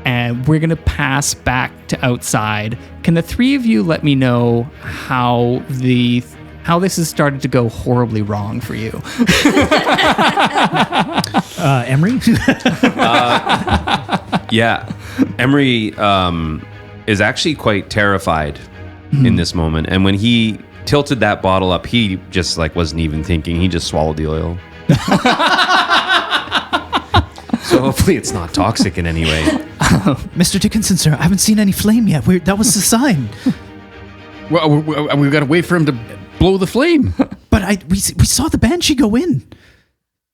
And we're going to pass back to outside. Can the three of you let me know how this has started to go horribly wrong for you? Emery? Yeah. Emery is actually quite terrified in this moment. And when he tilted that bottle up, he just wasn't even thinking. He just swallowed the oil. So hopefully it's not toxic in any way. Mr. Dickinson, sir, I haven't seen any flame yet. That was the sign. Well, we've got to wait for him to blow the flame. But we saw the banshee go in.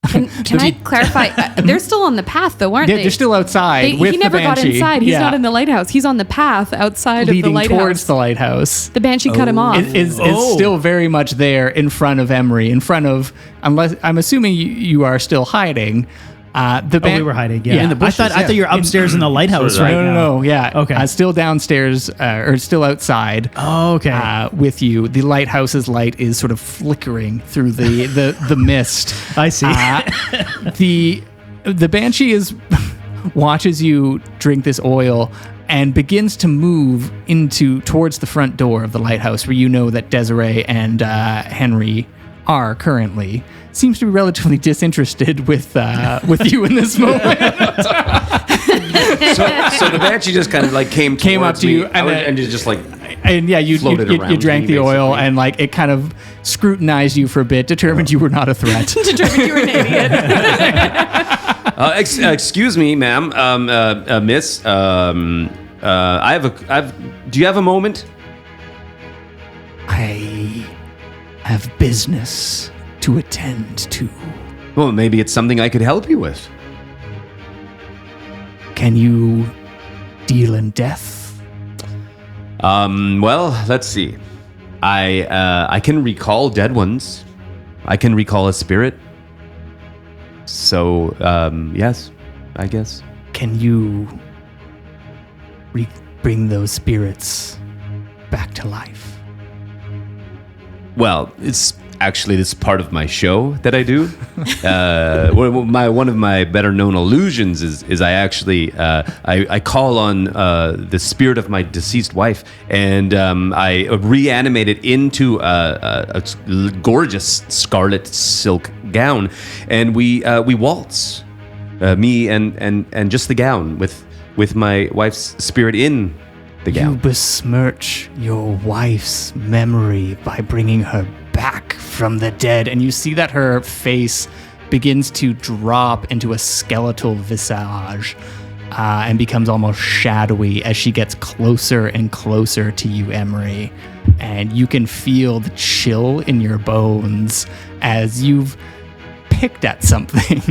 Can I clarify? They're still on the path, though, aren't they? They're still outside with he never the banshee. got inside. He's not in the lighthouse. He's on the path outside leading of the lighthouse. towards the lighthouse. The banshee cut him off. It's still very much there in front of Emery. Unless I'm assuming you are still hiding. We were hiding. Yeah, in the bushes, I thought you were upstairs in the lighthouse right now. No. Yeah. Okay. Still downstairs or still outside. Oh, okay. With you, the lighthouse's light is sort of flickering through the mist. I see. The banshee watches you drink this oil and begins to move towards the front door of the lighthouse, where you know that Desiree and Henry are currently. Seems to be relatively disinterested with you in this moment. So the banshee just kind of came up to you and just and yeah, you floated drank around the me, oil, basically. and it kind of scrutinized you for a bit, determined you were not a threat. Determined you were an idiot. Excuse me, ma'am, miss. Do you have a moment? I have business to attend to. Well, maybe it's something I could help you with. Can you deal in death? Well, let's see. I can recall dead ones. I can recall a spirit. So, yes, I guess. Can you bring those spirits back to life? Well, it's actually this part of my show that I do. One of my better known illusions is I actually I call on the spirit of my deceased wife, and I reanimate it into a gorgeous scarlet silk gown, and we waltz, me and just the gown with my wife's spirit in the gown. You besmirch your wife's memory by bringing her back from the dead. And you see that her face begins to drop into a skeletal visage and becomes almost shadowy as she gets closer and closer to you, Emery. And you can feel the chill in your bones as you've picked at something.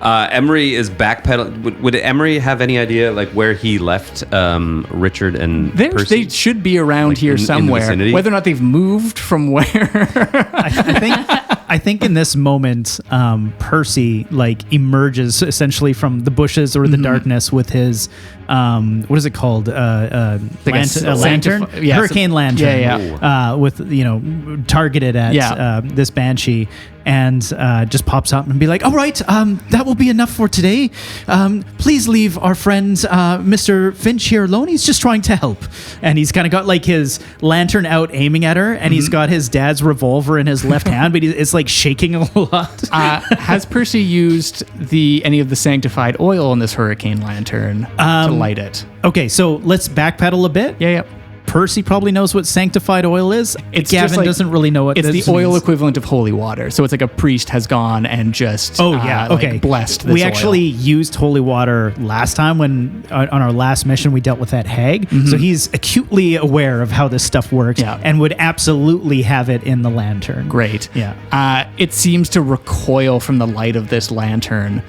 Emery is backpedaling. Would Emery have any idea like where he left Richard and Percy? They should be around here in the somewhere. vicinity? Whether or not they've moved from where. I think in this moment, Percy like emerges essentially from the bushes or the darkness with his what is it called? A lantern, hurricane lantern. With targeted at this banshee, and just pops up and be like, "All right, that will be enough for today. Please leave our friend Mr. Finch here alone. He's just trying to help." And he's kind of got like his lantern out aiming at her, and he's got his dad's revolver in his left hand, but it's like shaking a lot. Has Percy used any of the sanctified oil in this hurricane lantern to light it? Okay, so let's backpedal a bit. Yeah. Percy probably knows what sanctified oil is. Gavin doesn't really know what it's this the oil means. equivalent of holy water. So it's like a priest has gone and just blessed this We oil. actually used holy water last time when on our last mission we dealt with that hag. So he's acutely aware of how this stuff works and would absolutely have it in the lantern. Great. Yeah. It seems to recoil from the light of this lantern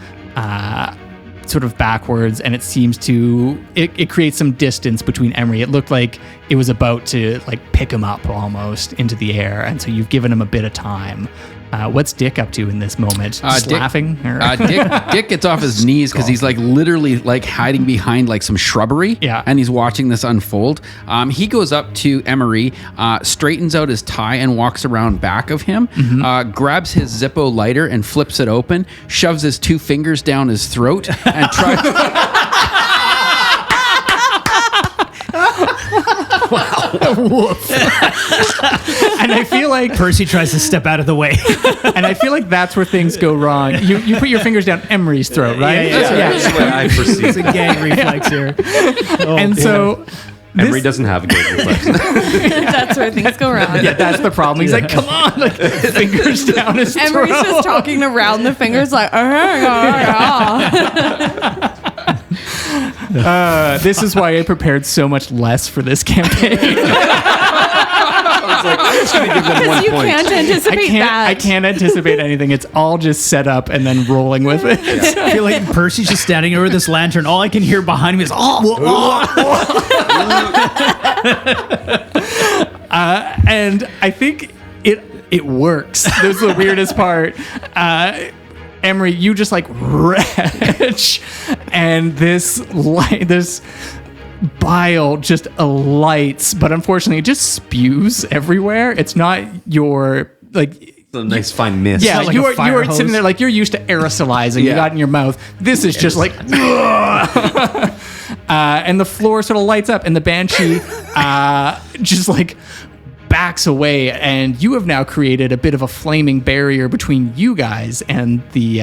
sort of backwards, and it seems to it creates some distance between Emery. It looked like it was about to like pick him up almost into the air, and so you've given him a bit of time. What's Dick up to in this moment? Just Dick, laughing? Or? Dick gets off his knees because he's like literally like hiding behind like some shrubbery. Yeah. And he's watching this unfold. He goes up to Emery, straightens out his tie and walks around back of him, grabs his Zippo lighter and flips it open, shoves his 2 fingers down his throat and tries... And I feel like Percy tries to step out of the way. and I feel like that's where things go wrong. You put your fingers down Emery's throat, right? That's the way I perceive It's a it. gang reflex here. And so Emery doesn't have a good reflex. That's where things go wrong. yeah, that's the problem. He's like, come on, like fingers down his throat. Emery's just talking around the fingers like, This is why I prepared so much less for this campaign. I'm just going to give them because 1 you point. can't anticipate that. I can't anticipate anything. It's all just set up and then rolling with it. I feel like Percy's just standing over this lantern. All I can hear behind me is And I think it works. This is the weirdest part. Emery, you just like retch, and this bile just alights, but unfortunately it just spews everywhere. It's not your like. It's a nice fine mist. Yeah, like you a are fire sitting hose. there like you're used to aerosolizing. You Yeah. got it in your mouth. This is just like, and the floor sort of lights up, and the banshee just like backs away, and you have now created a bit of a flaming barrier between you guys and the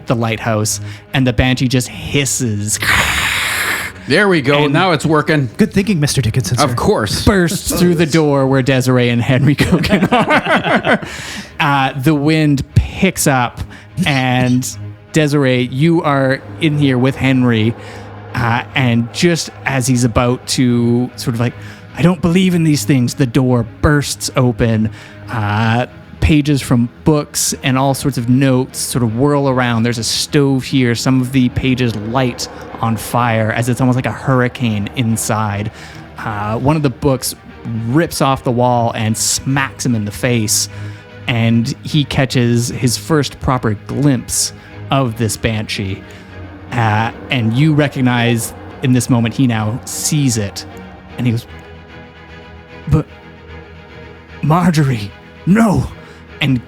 lighthouse, and the banshee just hisses, There we go. Now it's working. Good thinking, Mr. Dickinson. Of sir. course. bursts through the door where Desiree and Henry Kogan are. The wind picks up, and Desiree, you are in here with Henry, and just as he's about to sort of like, I don't believe in these things, the door bursts open. Pages from books and all sorts of notes sort of whirl around. There's a stove here. Some of the pages light on fire as it's almost like a hurricane inside. One of the books rips off the wall and smacks him in the face, and he catches his first proper glimpse of this banshee. And you recognize in this moment he now sees it, and he goes, "But Marjorie, no!" and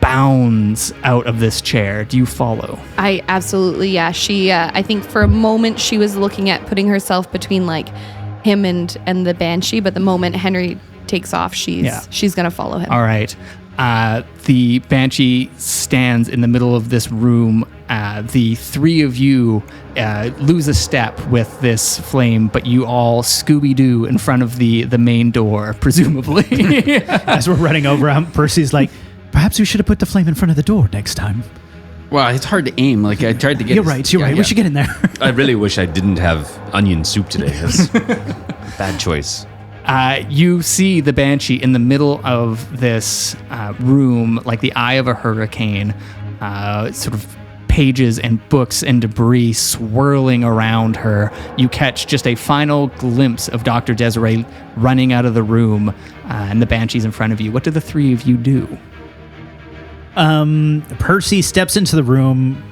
bounds out of this chair. Do you follow? I absolutely, yeah. She, I think for a moment she was looking at putting herself between like him and the banshee, but the moment Henry takes off, she's gonna follow him. All right. The Banshee stands in the middle of this room. The three of you lose a step with this flame, but you all Scooby-Doo in front of the main door, presumably. As we're running over, Percy's like, perhaps we should have put the flame in front of the door next time. Well, it's hard to aim. Like I tried to get. You're right. We should get in there. I really wish I didn't have onion soup today. That's bad choice. You see the Banshee in the middle of this room, like the eye of a hurricane, sort of pages and books and debris swirling around her. You catch just a final glimpse of Dr. Desiree running out of the room, and the Banshee's in front of you. What do the three of you do? Percy steps into the room,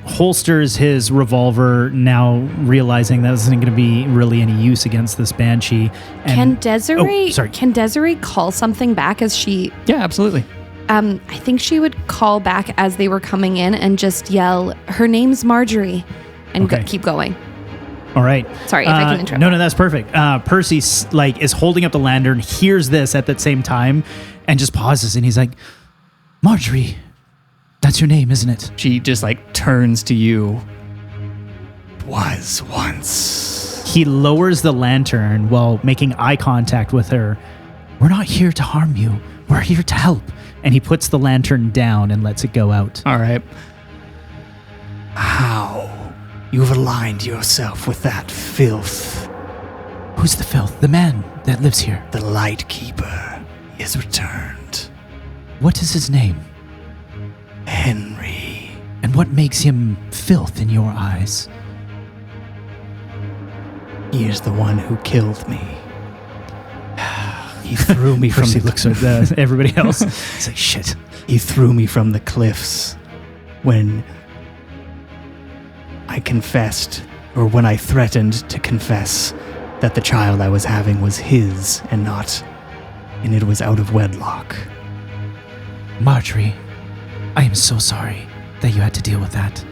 holsters his revolver, now realizing that isn't going to be really any use against this Banshee. Can Desiree? sorry. Can Desiree call something back as she? Yeah, absolutely. I think she would call back as they were coming in and just yell, "Her name's Marjorie," and Okay. keep going. All right. Sorry if I can interrupt. No, that's perfect. Percy is holding up the lantern, hears this at that same time, and just pauses, and he's like, "Marjorie, that's your name, isn't it?" She just like turns to you. Was once. He lowers the lantern while making eye contact with her. "We're not here to harm you. We're here to help." And he puts the lantern down and lets it go out. All right. How? You've aligned yourself with that filth. Who's the filth? The man that lives here. The Light Keeper is returned. What is his name? Henry. And what makes him filth in your eyes? He is the one who killed me. He threw me from Percy the looks at everybody else. He's like, shit. He threw me from the cliffs when I confessed, or when I threatened to confess, that the child I was having was his and it was out of wedlock. Marjorie, I am so sorry that you had to deal with that.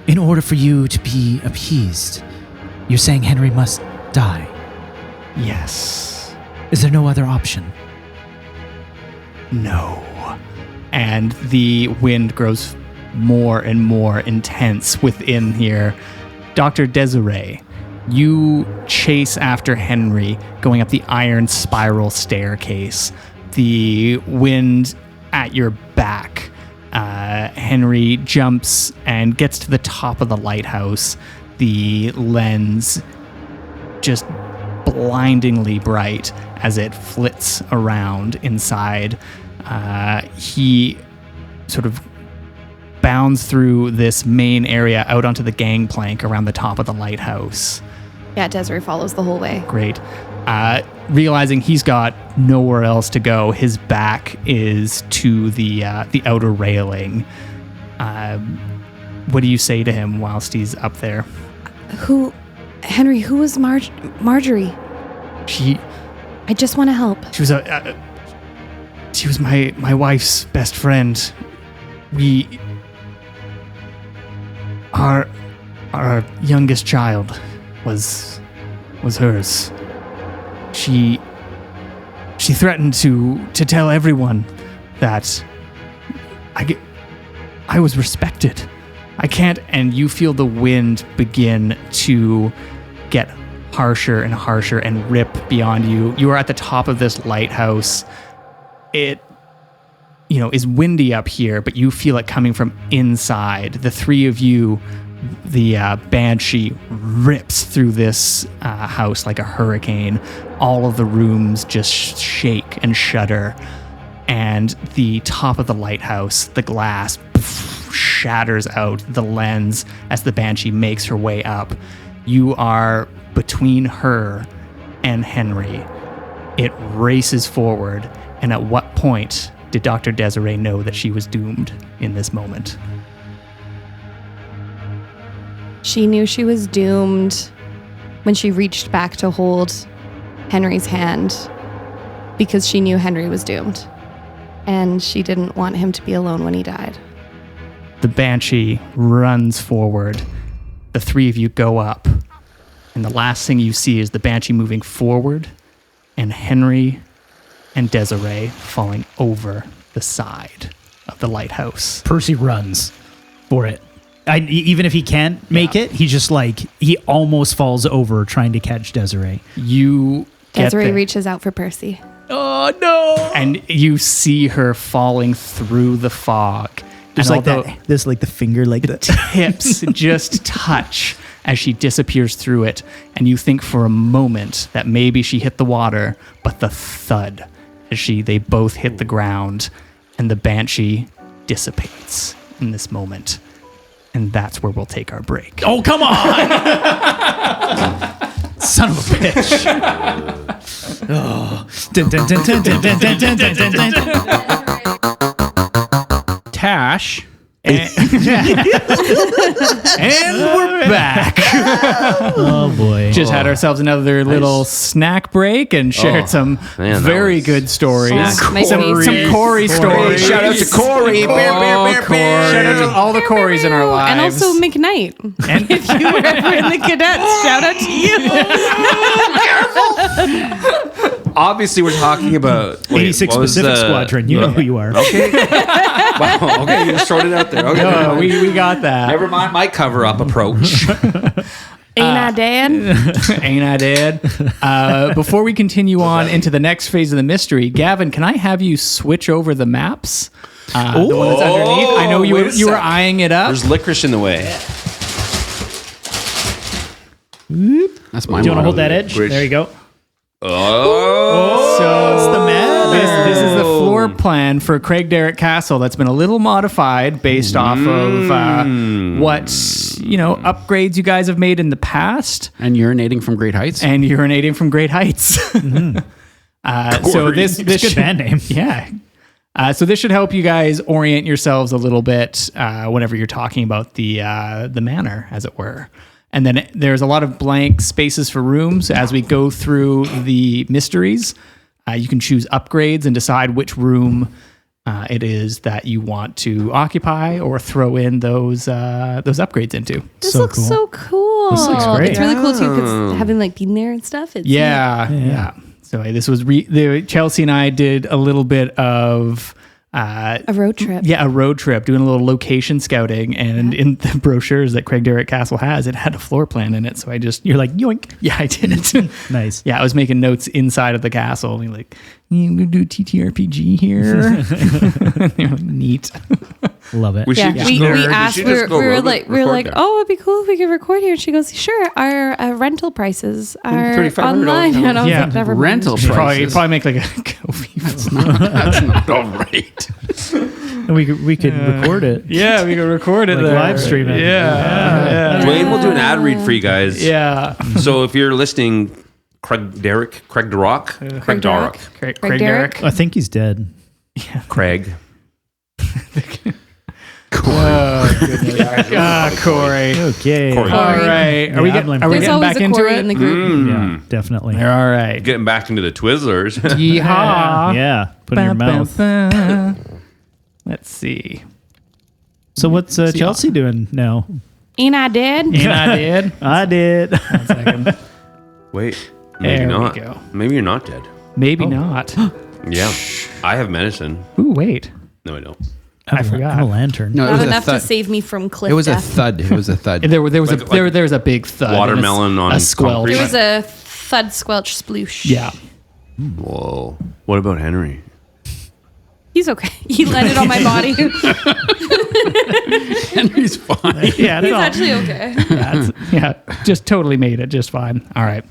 In order for you to be appeased, you're saying Henry must die. Yes. Is there no other option? No. And the wind grows more and more intense within here. Dr. Desiree, you chase after Henry going up the iron spiral staircase. The wind at your back. Henry jumps and gets to the top of the lighthouse. The lens just blindingly bright as it flits around inside. He sort of bounds through this main area out onto the gangplank around the top of the lighthouse. Yeah, Desiree follows the whole way. Great. Realizing he's got nowhere else to go, his back is to the outer railing. What do you say to him whilst he's up there? Henry, who was Marjorie? I just want to help. She was my wife's best friend. Our youngest child was hers. She threatened to tell everyone that I was respected. I can't, and you feel the wind begin to get harsher and harsher and rip beyond you. You are at the top of this lighthouse. It, is windy up here, but you feel it coming from inside. The three of you, the Banshee rips through this house like a hurricane. All of the rooms just shake and shudder. And the top of the lighthouse, the glass shatters out the lens as the Banshee makes her way up. You are between her and Henry. It races forward. And at what point did Dr. Desiree know that she was doomed in this moment? She knew she was doomed when she reached back to hold Henry's hand because she knew Henry was doomed. And she didn't want him to be alone when he died. The Banshee runs forward. The three of you go up. And the last thing you see is the Banshee moving forward and Henry and Desiree falling over the side of the lighthouse. Percy runs for it. Even if he can't make it, he just he almost falls over trying to catch Desiree. You get Desiree there, reaches out for Percy. Oh no! and you see her falling through the fog. There's And although there's the finger the tips just touch as she disappears through it, and you think for a moment that maybe she hit the water, but the thud as they both hit the ground, and the banshee dissipates in this moment. And that's where we'll take our break. Oh, come on! Son of a bitch. Oh. Dun, dun, dun, dun, dun, dun, dun, dun, dun, dun, dun. Tash. And we're back. Oh, boy. Just had ourselves another little snack break and shared some man, that very was good stories. My favorite. Some Corey stories. Shout out to Corey. Shout out to all the Corys in our lives. And also McKnight. And If you were ever in the cadets, shout out to you. Obviously, we're talking about 86 what was Pacific the- Squadron. You know who you are. Okay. Wow. Okay, you just thrown it out there. Okay. No, we got that. Never mind my cover-up approach. Ain't I dad? Ain't I dead? Before we continue on into the next phase of the mystery, Gavin, can I have you switch over the maps? The one that's underneath. I know you wait were a you were sec. eyeing it up. There's licorice in the way. That's my Do you want to hold that motto. edge? Which- There you go. Oh. So the map. this is the floor plan for Craig Derrick Castle that's been a little modified based off of what upgrades you guys have made in the past And urinating from great heights. and urinating from great heights. So this It's a good should, band name. yeah. So this should help you guys orient yourselves a little bit whenever you're talking about the manor, as it were. And then there's a lot of blank spaces for rooms. As we go through the mysteries, you can choose upgrades and decide which room it is that you want to occupy or throw in those upgrades into. This So looks cool. so cool. This looks great. It's really cool too because having been there and stuff. It's Yeah. So this was Chelsea and I did a little bit of a road trip. Yeah, a road trip, doing a little location scouting, and in the brochures that Craig Derrick Castle has, it had a floor plan in it. So You're like, yoink. yeah, I did it. Nice. Yeah, I was making notes inside of the castle. And like, you gonna do TTRPG here? They're like, neat. Love it. We Yeah, should just we go- asked. should We just go were record like, there. oh, it'd be cool if we could record here. And she goes, sure. Our rental prices are $3,500. online. And I was Yeah, like, never mind. rental Probably prices. make like a Kofi. That's not all right. And we could record it. Yeah, we could record it Like there. live stream it. Yeah. Dwayne will do an ad read for you guys. Yeah. So if you're listening, Craig Derrick. Craig Derrick. Craig Derrick. Derrick. I think he's dead. Craig. Corey. Okay. Corey. All right. Are we Yeah, getting I'm There's back always a into Corey it? in the group. Yeah, definitely. All right. Getting back into the Twizzlers. Yeehaw. Yeah, put it in your mouth. Let's see. So what's Chelsea doing now? Ain't I dead? And I did. I did. 1 second. Wait. Maybe There we not. go. Maybe you're not dead. Maybe not. Yeah. I have medicine. Ooh, wait. No, I don't. I forgot. I'm a lantern. No, it Not was a enough to thud. save me from cliff It was a death. thud. It was a thud. There was Like- there was a big thud. and Watermelon it's on a squelch. concrete? There was a thud squelch sploosh. Yeah. Whoa. What about Henry? He's okay. He landed on my body. Henry's fine. Yeah. He's no. actually okay. Yeah, just totally made it just fine. All right.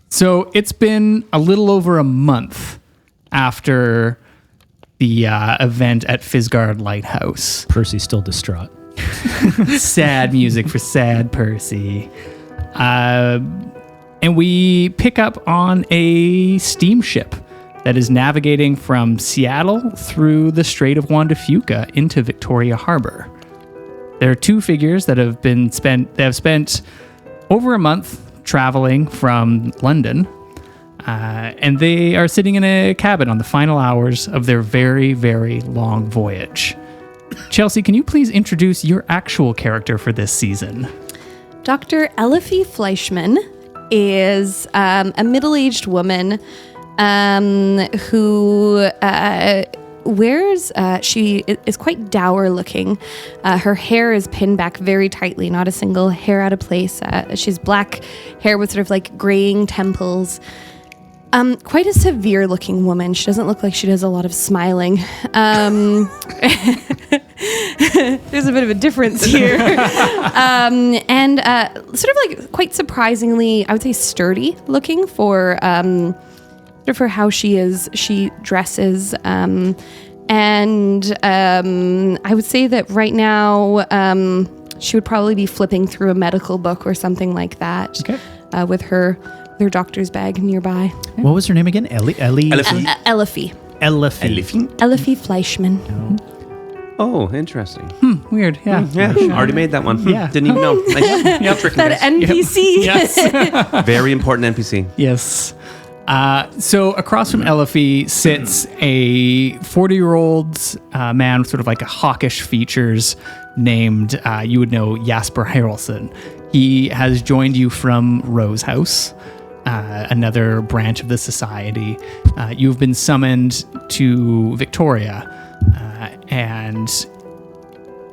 So it's been a little over a month after the event at Fisgard Lighthouse. Percy's still distraught. Sad music for sad Percy. And we pick up on a steamship that is navigating from Seattle through the Strait of Juan de Fuca into Victoria Harbor. There are two figures that have spent over a month traveling from London, and they are sitting in a cabin on the final hours of their very, very long voyage. Chelsea, can you please introduce your actual character for this season? Dr. Elifie Fleischman is a middle-aged woman who she is quite dour looking. Her hair is pinned back very tightly, not a single hair out of place. She's black hair with sort of like graying temples. Quite a severe looking woman. She doesn't look like she does a lot of smiling. There's a bit of a difference here. And sort of like quite surprisingly, I would say sturdy looking for how she is. She dresses. And I would say that right now she would probably be flipping through a medical book or something like that. Okay. With her doctor's bag nearby. What was her name again? Ellie? Elephant. Elifie. Elifie Fleischman. Oh, interesting. Weird. Yeah. Yeah, already made that one. Yeah. Didn't even know. Nice. Tricking That guys. NPC. Yes. Very important NPC. Yes. So across from Elifie sits a 40-year-old man with sort of like a hawkish features named, you would know, Jasper Harrelson. He has joined you from Rose House, another branch of the society. You've been summoned to Victoria, and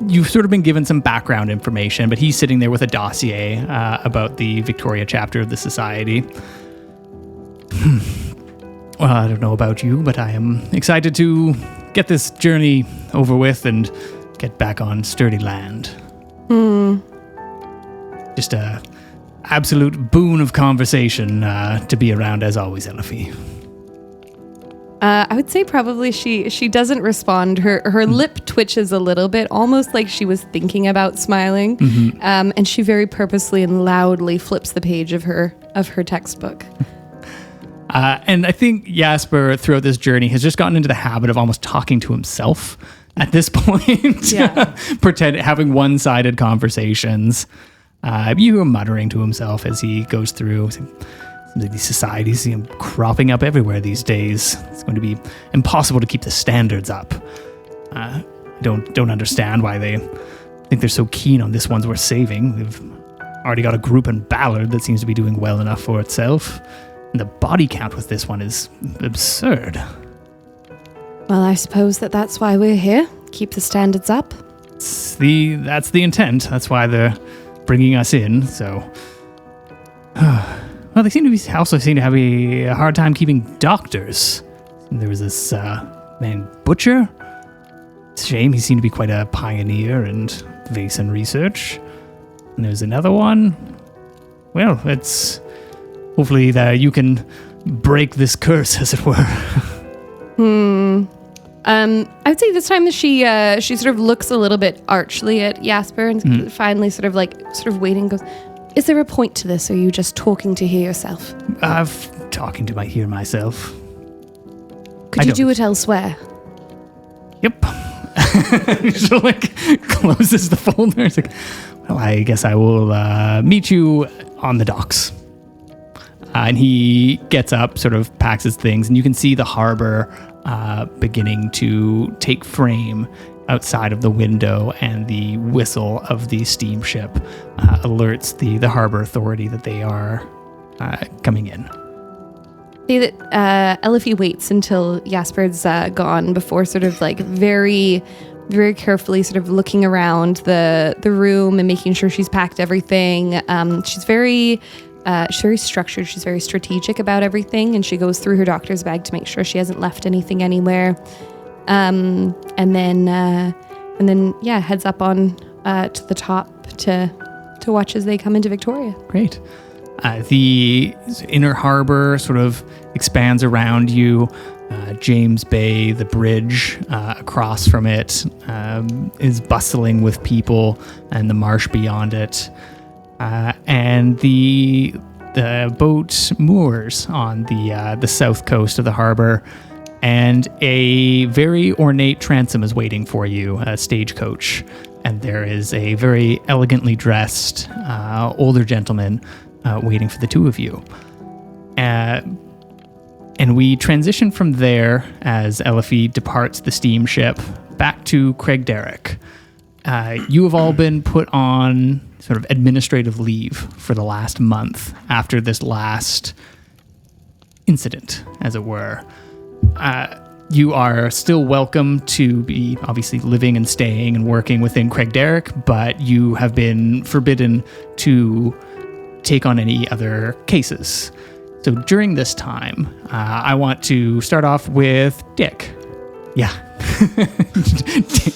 you've sort of been given some background information, but he's sitting there with a dossier about the Victoria chapter of the society. Well, I don't know about you, but I am excited to get this journey over with and get back on sturdy land. Just a absolute boon of conversation to be around as always, Elifie. I would say probably she doesn't respond. Her lip twitches a little bit, almost like she was thinking about smiling. And she very purposely and loudly flips the page of her textbook. And I think Jasper, throughout this journey, has just gotten into the habit of almost talking to himself at this point. Yeah. Having one-sided conversations. You hear him muttering to himself as he goes through. Seems like these societies seem cropping up everywhere these days. It's going to be impossible to keep the standards up. I don't understand why they think they're so keen on this one's worth saving. They've already got a group in Ballard that seems to be doing well enough for itself. And the body count with this one is absurd. Well, I suppose that's why we're here. Keep the standards up. That's the intent. That's why they're bringing us in. So, well, they seem to have a hard time keeping doctors. There was this man Butcher. It's a shame. He seemed to be quite a pioneer in Vaesen research. And there's another one. Well, it's hopefully that you can break this curse, as it were. I would say this time that she sort of looks a little bit archly at Jasper and finally sort of waiting goes, is there a point to this, or are you just talking to hear yourself? I'm talking to hear myself. Could you do it elsewhere? Yep. She closes the folder. It's like, well, I guess I will meet you on the docks. And he gets up, sort of packs his things, and you can see the harbor beginning to take frame outside of the window, and the whistle of the steamship alerts the harbor authority that they are coming in. See that Elifie waits until Jasper's gone before sort of like very, very carefully sort of looking around the room and making sure she's packed everything. She's very structured. She's very strategic about everything, and she goes through her doctor's bag to make sure she hasn't left anything anywhere. And then heads up on to the top to watch as they come into Victoria. Great. The inner harbor sort of expands around you. James Bay, the bridge across from it, is bustling with people, and the marsh beyond it. And the boat moors on the south coast of the harbor, and a very ornate transom is waiting for you, a stagecoach. And there is a very elegantly dressed older gentleman waiting for the two of you. And we transition from there as Elifie departs the steamship back to Craig Derrick. You have all been put on sort of administrative leave for the last month after this last incident, as it were. You are still welcome to be obviously living and staying and working within Craigdarroch, but you have been forbidden to take on any other cases. So during this time, I want to start off with Dick. Yeah.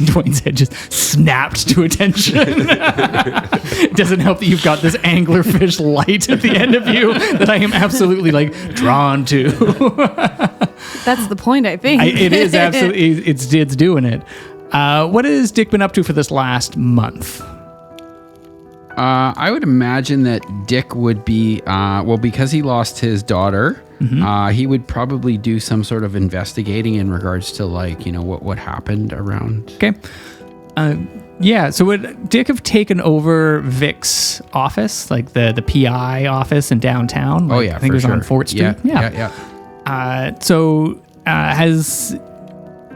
Dwayne's head just snapped to attention. It doesn't help that you've got this anglerfish light at the end of you that I am absolutely drawn to. That's the point, I think. It is absolutely, it's doing it. What has Dick been up to for this last month? I would imagine that Dick would be, because he lost his daughter, he would probably do some sort of investigating in regards to what happened around. Okay. So would Dick have taken over Vic's office, like the PI office in downtown? Oh yeah, I think it was on Fort Street. Yeah. Has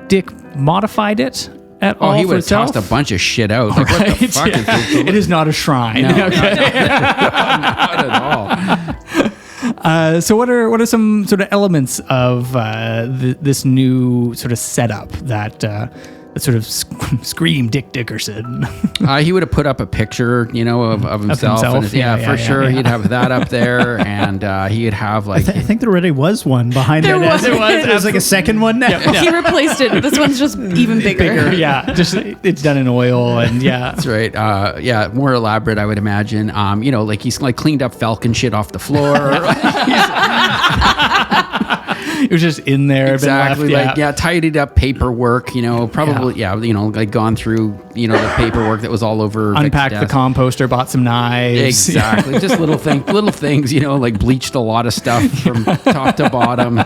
Dick modified it at all? He for would have itself? tossed a bunch of shit out. Like, what the Right, fuck is this? It is not a shrine. No, Okay. not at all. So what are some sort of elements of this new sort of setup that sort of scream Dick Dickerson? He would have put up a picture, of himself. himself? And sure. He'd have that up there, and he'd have I think there already was one behind There it. was. There's like a second one now. He replaced it. This one's just even bigger. Yeah, just it's done in oil and That's right. More elaborate, I would imagine. He's cleaned up Falcon shit off the floor. it was just in there. Exactly. Been left, Tidied up paperwork. Probably. Gone through. The paperwork that was all over. Unpacked Vic's the desk. composter, bought some knives. Exactly. Just little things. Bleached a lot of stuff from top to bottom.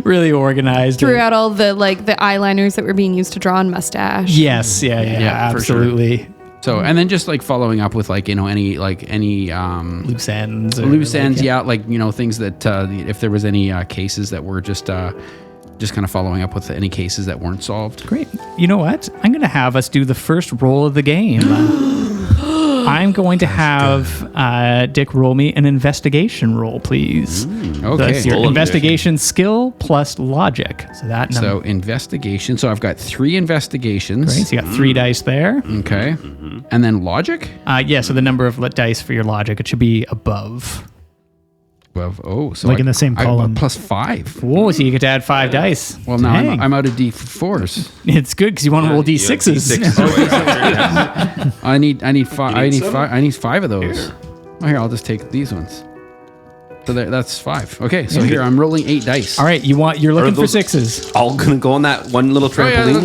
Really organized. Threw out all the the eyeliners that were being used to draw on mustache. Yes. Yeah. for sure. Absolutely. So, and then just following up with any Loose ends. or loose ends, things that if there was any cases that were just kind of following up with any cases that weren't solved. Great. You know what? I'm going to have us do the first roll of the game. I'm going to have Dick roll me an investigation roll, please. Okay. That's your Roll investigation skill plus logic. So that number. So investigation. So I've got 3 investigations. Great. So you got 3 dice there. Okay. And then logic? So the number of dice for your logic, it should be above. So Like in the same column. Plus 5. Whoa, so you get to add 5 dice. Well, now Dang. I'm out of D4s. It's good because you want to roll D6s. I need 5. I need 5 of those. Oh, here, I'll just take these ones. So that's 5. Okay, so here I'm rolling 8 dice. All right, you're looking for those- 6s. All gonna go on that one little trampoline.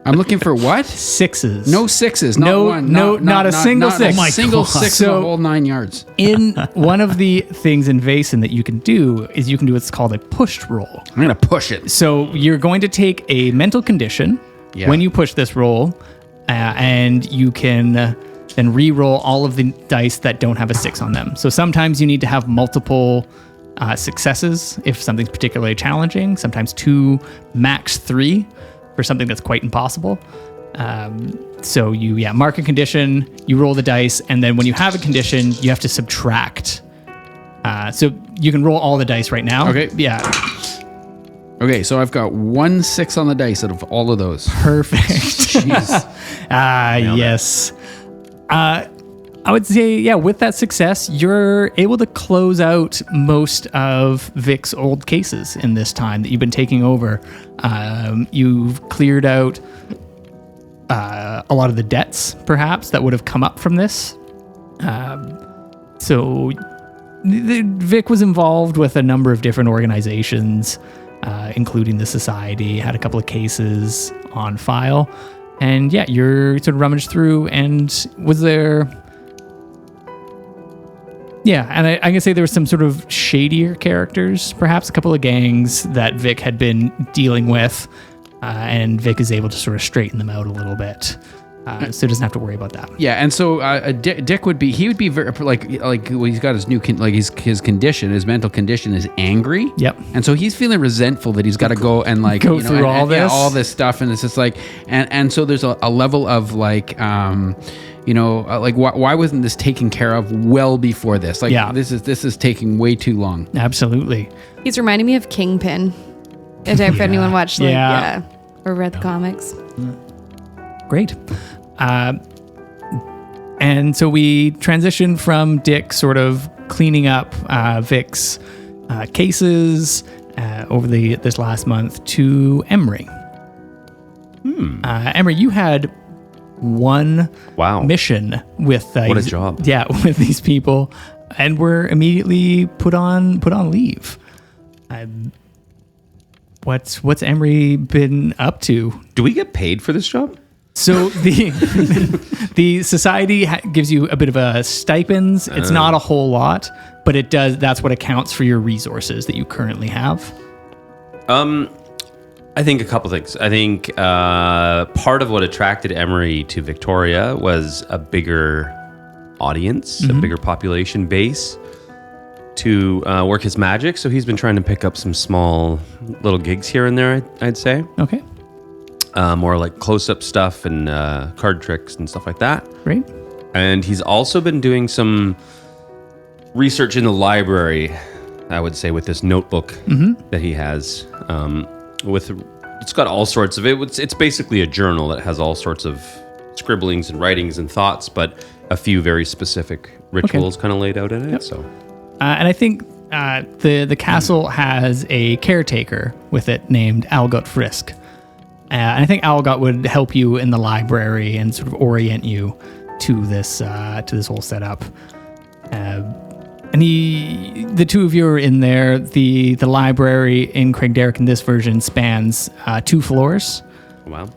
I'm looking for what? 6s. No 6s. Not No, one. not a single not 6. A single 6 in So- the whole 9 yards. In one of the things in Vaesen that you can do is you can do what's called a pushed roll. I'm gonna push it. So you're going to take a mental condition Yeah. when you push this roll, and you can then re-roll all of the dice that don't have a 6 on them. So sometimes you need to have multiple successes if something's particularly challenging. Sometimes 2, max 3 for something that's quite impossible. So you mark a condition, you roll the dice, and then when you have a condition, you have to subtract. So you can roll all the dice right now. Okay. Yeah. Okay, so I've got 1 6 on the dice out of all of those. Perfect. Jeez. Yes. I would say, with that success, you're able to close out most of Vic's old cases in this time that you've been taking over. You've cleared out a lot of the debts, perhaps, that would have come up from this. So Vic was involved with a number of different organizations, including the Society, had a couple of cases on file. And you're sort of rummaged through, and was there... Yeah, and I can say there were some sort of shadier characters, perhaps a couple of gangs that Vic had been dealing with, and Vic is able to sort of straighten them out a little bit. So he doesn't have to worry about that. Yeah, and so Dick would be very well, he's got his new his condition, his mental condition is angry. Yep. And so he's feeling resentful that he's got to go and Go through all this. all this stuff, and it's just and so there's a level of like why wasn't this taken care of well before this? Like, Yeah. this is taking way too long. Absolutely. He's reminding me of Kingpin. If anyone watched, Yeah. or read the comics. Great. And so we transition from Dick sort of cleaning up Vic's cases over this last month to Emery. Emery, you had one Wow. mission with What a job. Yeah, with these people, and were immediately put on leave. What's Emery been up to? Do we get paid for this job? So the society gives you a bit of a stipends. It's not a whole lot, but it does. That's what accounts for your resources that you currently have. I think a couple things. I think part of what attracted Emery to Victoria was a bigger audience, a bigger population base to work his magic. So he's been trying to pick up some small little gigs here and there, I'd say. Okay, More like close-up stuff and card tricks and stuff like that. great. And he's also been doing some research in the library, I would say, with this notebook that he has. It's got all sorts of it. It's basically a journal that has all sorts of scribblings and writings and thoughts, but a few very specific rituals kind of laid out in it. So, And I think the castle has a caretaker with it named Algot Frisk. And I think Algot would help you in the library and sort of orient you to this whole setup. And the two of you are in there. The library in Craigdarroch in this version spans 2 floors. wow.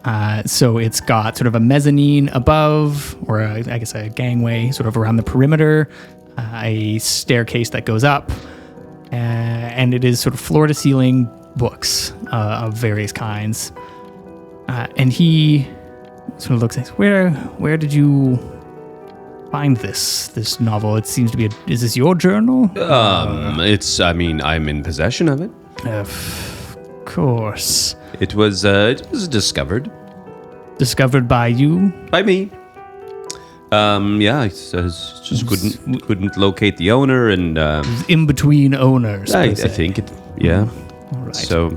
So it's got sort of a mezzanine above, or I guess a gangway sort of around the perimeter, a staircase that goes up, and it is sort of floor to ceiling books of various kinds. And he sort of looks like, where did you find this novel? It seems to be is this your journal? I'm in possession of it. Of course. It was discovered Discovered by you? by me. I just couldn't locate the owner, and In between owners. I per se. think it. Yeah. All right. So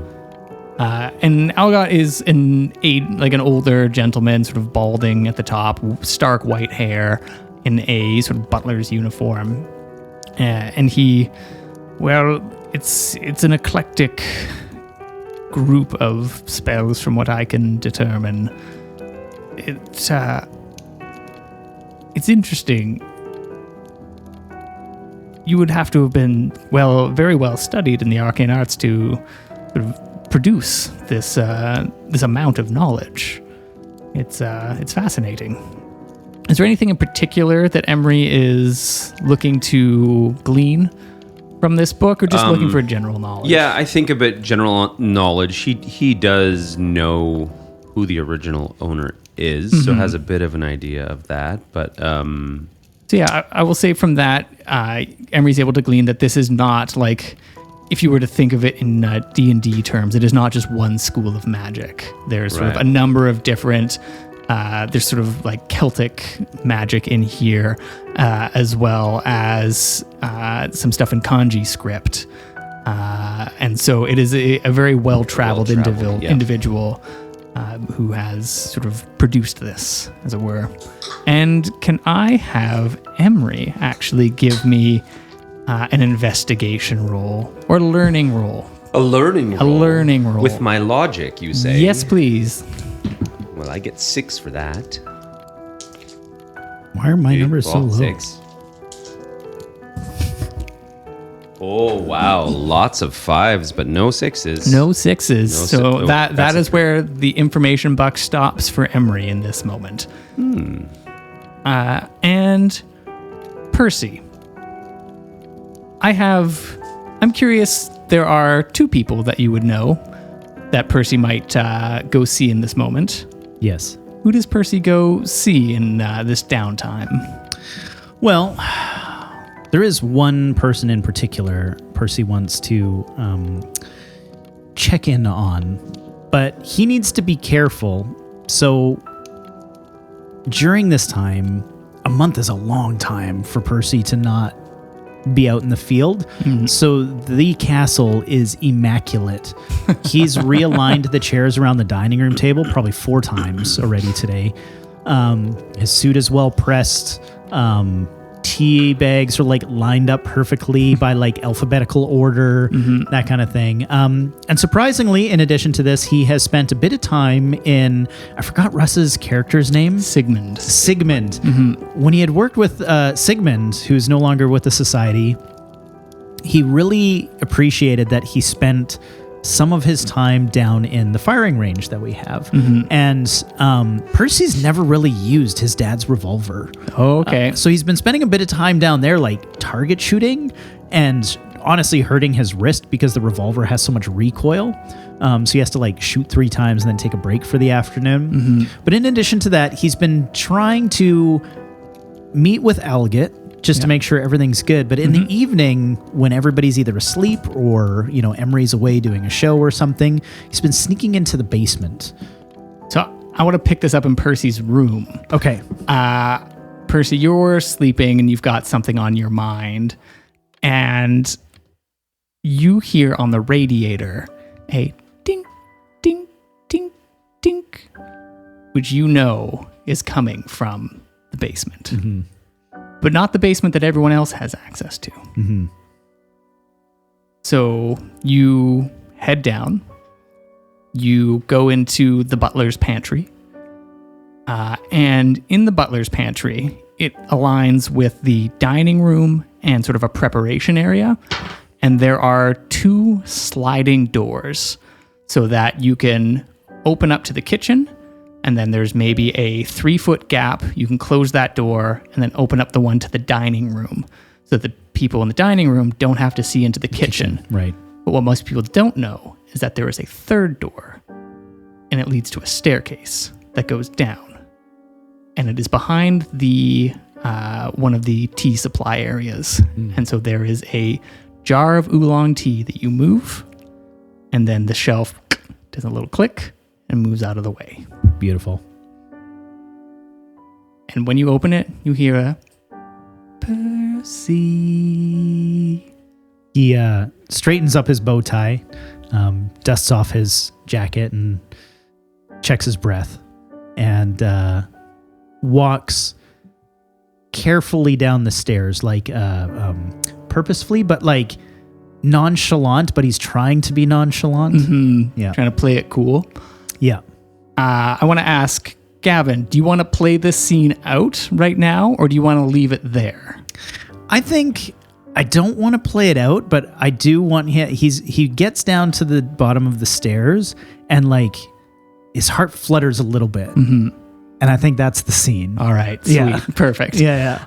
And Algot is an older gentleman, sort of balding at the top, stark white hair, in a sort of butler's uniform. And it's an eclectic group of spells from what I can determine. It's interesting. You would have to have been very well studied in the arcane arts to sort of produce this amount of knowledge. It's fascinating. Is there anything in particular that Emery is looking to glean from this book, or just looking for general knowledge? yeah, I think a bit general knowledge. He does know who the original owner is, so has a bit of an idea of that. But So yeah, I will say from that, Emery's able to glean that this is not like, if you were to think of it in D&D terms, it is not just one school of magic. There's sort of Right. a number of different, there's sort of like Celtic magic in here, as well as some stuff in kanji script. And so it is a very well-traveled Well-traveled, yeah. individual who has sort of produced this, as it were. And can I have Emery actually give me an investigation roll or learning roll? a learning roll. With my logic, you say? Yes, please. Well, I get 6 for that. Why are my numbers so Well, low? 6. Oh wow, lots of 5s, but no 6s. No 6s. No So si- oh, that that's is a- where the information buck stops for Emery in this moment. And Percy. I'm curious, there are 2 people that you would know that Percy might go see in this moment. Yes. Who does Percy go see in this downtime? Well, there is one person in particular Percy wants to check in on, but he needs to be careful. So during this time, month is a long time for Percy to not be out in the field. So the castle is immaculate. He's realigned the chairs around the dining room table probably 4 times already today. His suit is well pressed. Tea bags are like lined up perfectly by like alphabetical order, that kind of thing. And surprisingly, in addition to this, he has spent a bit of time in, I forgot Russ's character's name. Sigmund. When he had worked with Sigmund, who's no longer with the society, he really appreciated that he spent some of his time down in the firing range that we have. And Percy's never really used his dad's revolver. Oh, okay. So he's been spending a bit of time down there, like target shooting and honestly hurting his wrist because the revolver has so much recoil. So he has to like shoot 3 times and then take a break for the afternoon. But in addition to that, he's been trying to meet with Algit just to make sure everything's good. But in the evening, when everybody's either asleep or, you know, Emery's away doing a show or something, he's been sneaking into the basement. So I want to pick this up in Percy's room. Okay. Percy, you're sleeping and you've got something on your mind. And you hear on the radiator a ding, ding, ding, ding, which you know is coming from the basement. But not the basement that everyone else has access to. So you head down, you go into the butler's pantry, and in the butler's pantry, it aligns with the dining room and sort of a preparation area, and there are 2 sliding doors so that you can open up to the kitchen, and then there's maybe a 3-foot gap. You can close that door and then open up the one to the dining room so that the people in the dining room don't have to see into the kitchen. Right. But what most people don't know is that there is a 3rd door, and it leads to a staircase that goes down. And it is behind the one of the tea supply areas. And so there is a jar of oolong tea that you move, and then the shelf does a little click and moves out of the way. Beautiful. And when you open it, you hear a Percy. He straightens up his bow tie, dusts off his jacket, and checks his breath, and walks carefully down the stairs, like purposefully, but like nonchalant, but he's trying to be nonchalant. Yeah. Trying to play it cool. Yeah. I want to ask, Gavin, do you want to play this scene out right now, or do you want to leave it there? I think I don't want to play it out, but I do want he gets down to the bottom of the stairs and like his heart flutters a little bit. And I think that's the scene. All right. Sweet. Yeah. Perfect. Yeah.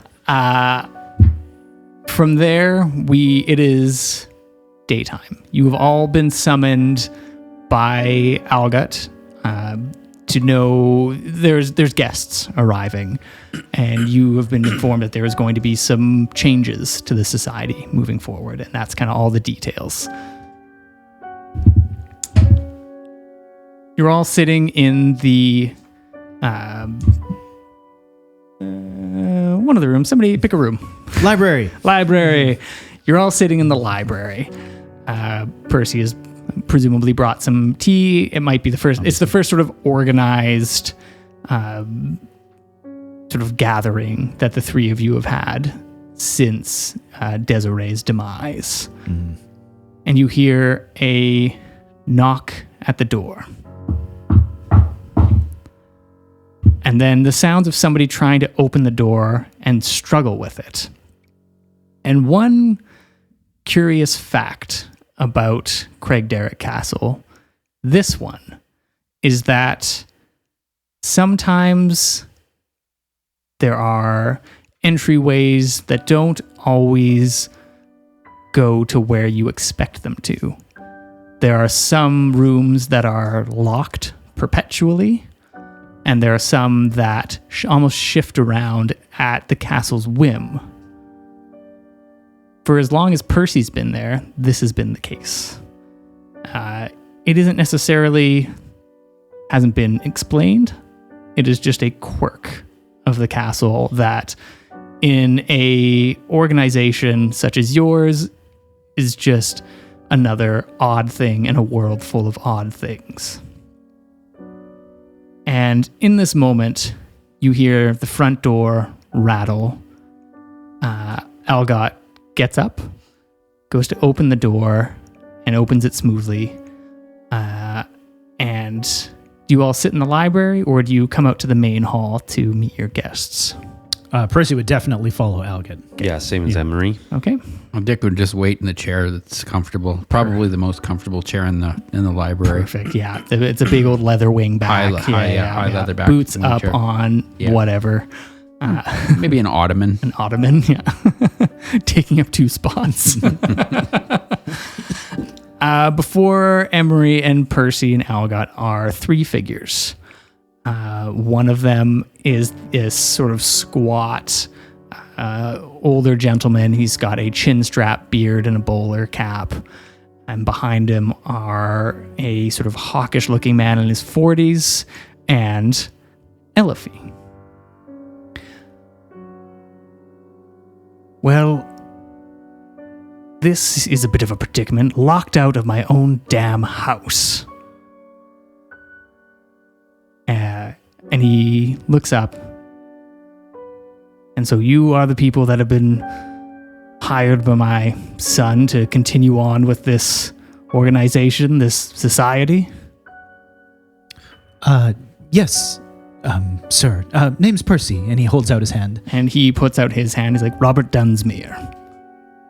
From there, it is daytime. You have all been summoned by Algut to know there's guests arriving, and you have been informed that there is going to be some changes to the society moving forward, and that's kind of all the details. You're all sitting in the one of the rooms. Somebody pick a room. Library. You're all sitting in the library. Percy has presumably brought some tea. It might be the first. It's the first sort of organized sort of gathering that the 3 of you have had since Desiree's demise. And you hear a knock at the door. And then the sounds of somebody trying to open the door and struggle with it. And one curious fact about Craigdarroch Castle, this one, is that sometimes there are entryways that don't always go to where you expect them to. There are some rooms that are locked perpetually, and there are some that almost shift around at the castle's whim. For as long as Percy's been there, this has been the case. It isn't necessarily, hasn't been explained. It is just a quirk of the castle that in a organization such as yours is just another odd thing in a world full of odd things. And in this moment, you hear the front door rattle. Algot gets up, goes to open the door, and opens it smoothly. And do you all sit in the library, or do you come out to the main hall to meet your guests? Percy would definitely follow Algot. Yeah, same as Emery. Okay. Well, Dick would just wait in the chair that's comfortable. Probably the most comfortable chair in the library. Perfect. Yeah, it's a big old leather wing back. High leather back. Boots wing up chair. on whatever. Maybe an ottoman. An ottoman, yeah. Taking up 2 spots. Before Emery and Percy and Algot are 3 figures. One of them is sort of squat, older gentleman. He's got a chin strap beard and a bowler cap. And behind him are a sort of hawkish looking man in his 40s and Elifie. Well, this is a bit of a predicament. Locked out of my own damn house. And he looks up. And so you are the people that have been hired by my son to continue on with this organization, this society? Yes, sir. Name's Percy, and he holds out his hand. And he puts out his hand. He's like, Robert Dunsmuir.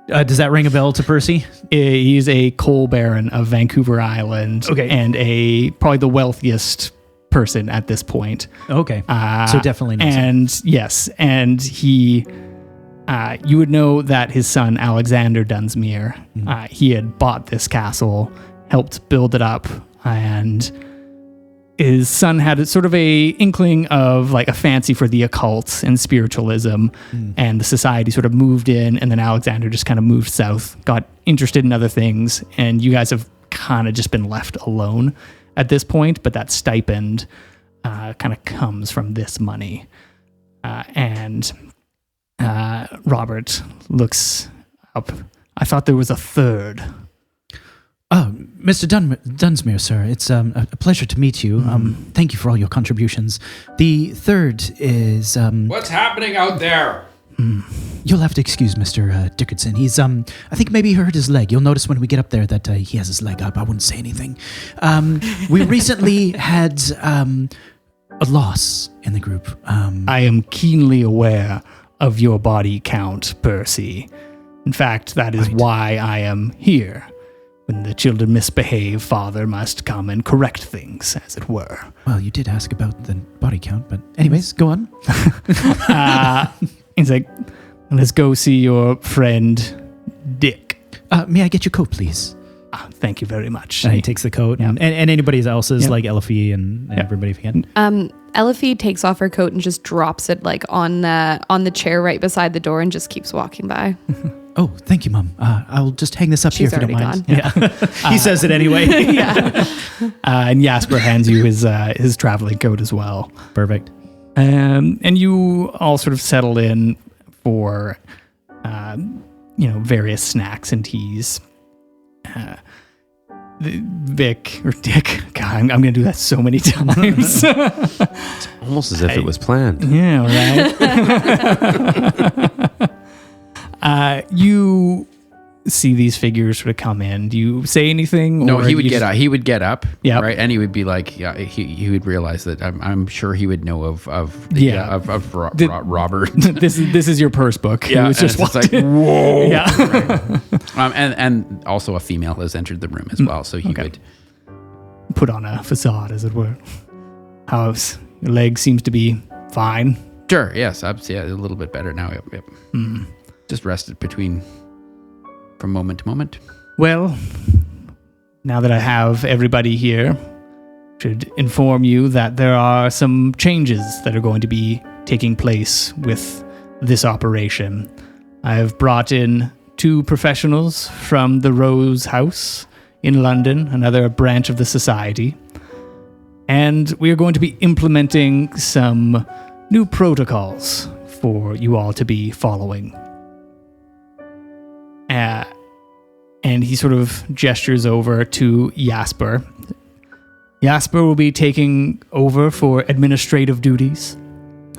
Does that ring a bell to Percy? He's a coal baron of Vancouver Island. Okay. And probably the wealthiest person at this point. Okay. So definitely knows him. And yes, and he, you would know that his son, Alexander Dunsmuir, he had bought this castle, helped build it up, and his son had sort of a inkling of like a fancy for the occult and spiritualism, and the society sort of moved in, and then Alexander just kind of moved south, got interested in other things, and you guys have kind of just been left alone at this point, but that stipend kind of comes from this money. And Robert looks up. I thought there was a third. Oh, Mr. Dunsmuir, sir, it's a pleasure to meet you. Thank you for all your contributions. The third is... What's happening out there? You'll have to excuse Mr. Dickerson. He's, I think maybe he hurt his leg. You'll notice when we get up there that he has his leg up. I wouldn't say anything. We recently had a loss in the group. I am keenly aware of your body count, Percy. In fact, that is why I am here. When the children misbehave, father must come and correct things, as it were. Well, you did ask about the body count, but anyways, go on. He's like, let's go see your friend, Dick. May I get your coat, please? Thank you very much. And he takes the coat, and anybody else's, like Elifie and everybody if he can. Elifie takes off her coat and just drops it like on the chair right beside the door and just keeps walking by. Oh, thank you, Mom. I'll just hang this up here She's if you don't already mind. Yeah. He says it anyway. And Jasper hands you his traveling coat as well. Perfect. And you all sort of settle in for, various snacks and teas. Vic or Dick, God, I'm going to do that so many times. It's almost as if it was planned. Yeah, right. You see these figures sort of come in. Do you say anything? No, or he would you get just- up. He would get up, Yep. right, and he would be like, yeah, he would realize that I'm sure he would know of Robert. This is your purse book. Yeah, It was and just it's walked like, in. whoa. Yeah. And also a female has entered the room as well, so he would. Put on a facade, as it were. How's your leg? Seems to be fine. Sure, yes, a little bit better now. Yep. Just rested from moment to moment. Well, now that I have everybody here, I should inform you that there are some changes that are going to be taking place with this operation. I have brought in 2 professionals from the Rose House in London, another branch of the society, and we are going to be implementing some new protocols for you all to be following. And he sort of gestures over to Jasper. Jasper will be taking over for administrative duties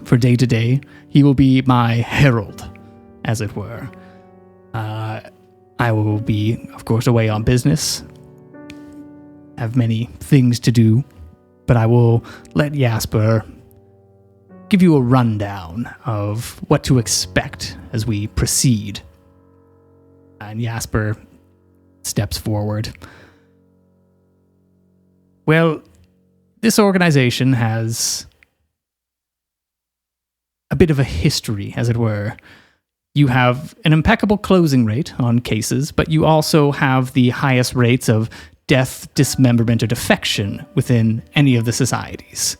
for day to day. He will be my herald, as it were. I will be, of course, away on business. Have many things to do, but I will let Jasper give you a rundown of what to expect as we proceed. And Jasper steps forward. Well, this organization has a bit of a history, as it were. You have an impeccable closing rate on cases, but you also have the highest rates of death, dismemberment, or defection within any of the societies.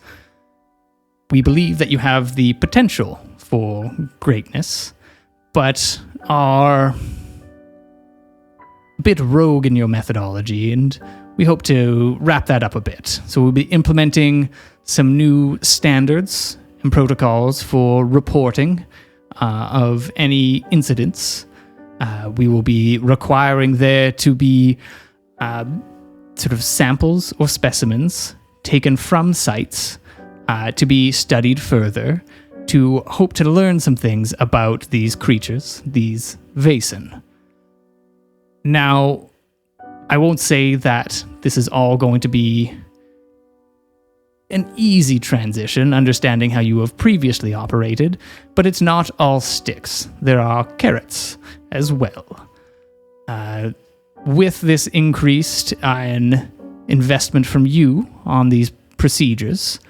We believe that you have the potential for greatness, but are a bit rogue in your methodology, and we hope to wrap that up a bit. So we'll be implementing some new standards and protocols for reporting of any incidents. We will be requiring there to be sort of samples or specimens taken from sites to be studied further, to hope to learn some things about these creatures, these Vaesen. Now, I won't say that this is all going to be an easy transition, understanding how you have previously operated, but it's not all sticks. There are carrots as well. With this increased investment from you on these procedures,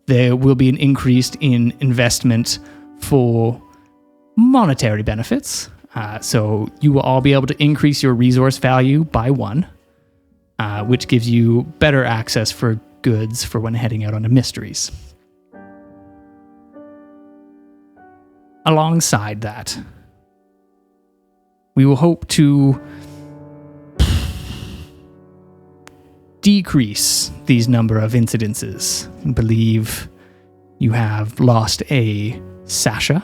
there will be an increase in investment for monetary benefits. So you will all be able to increase your resource value by 1, which gives you better access for goods for when heading out onto mysteries. Alongside that, we will hope to decrease these number of incidences. I believe you have lost a Sasha,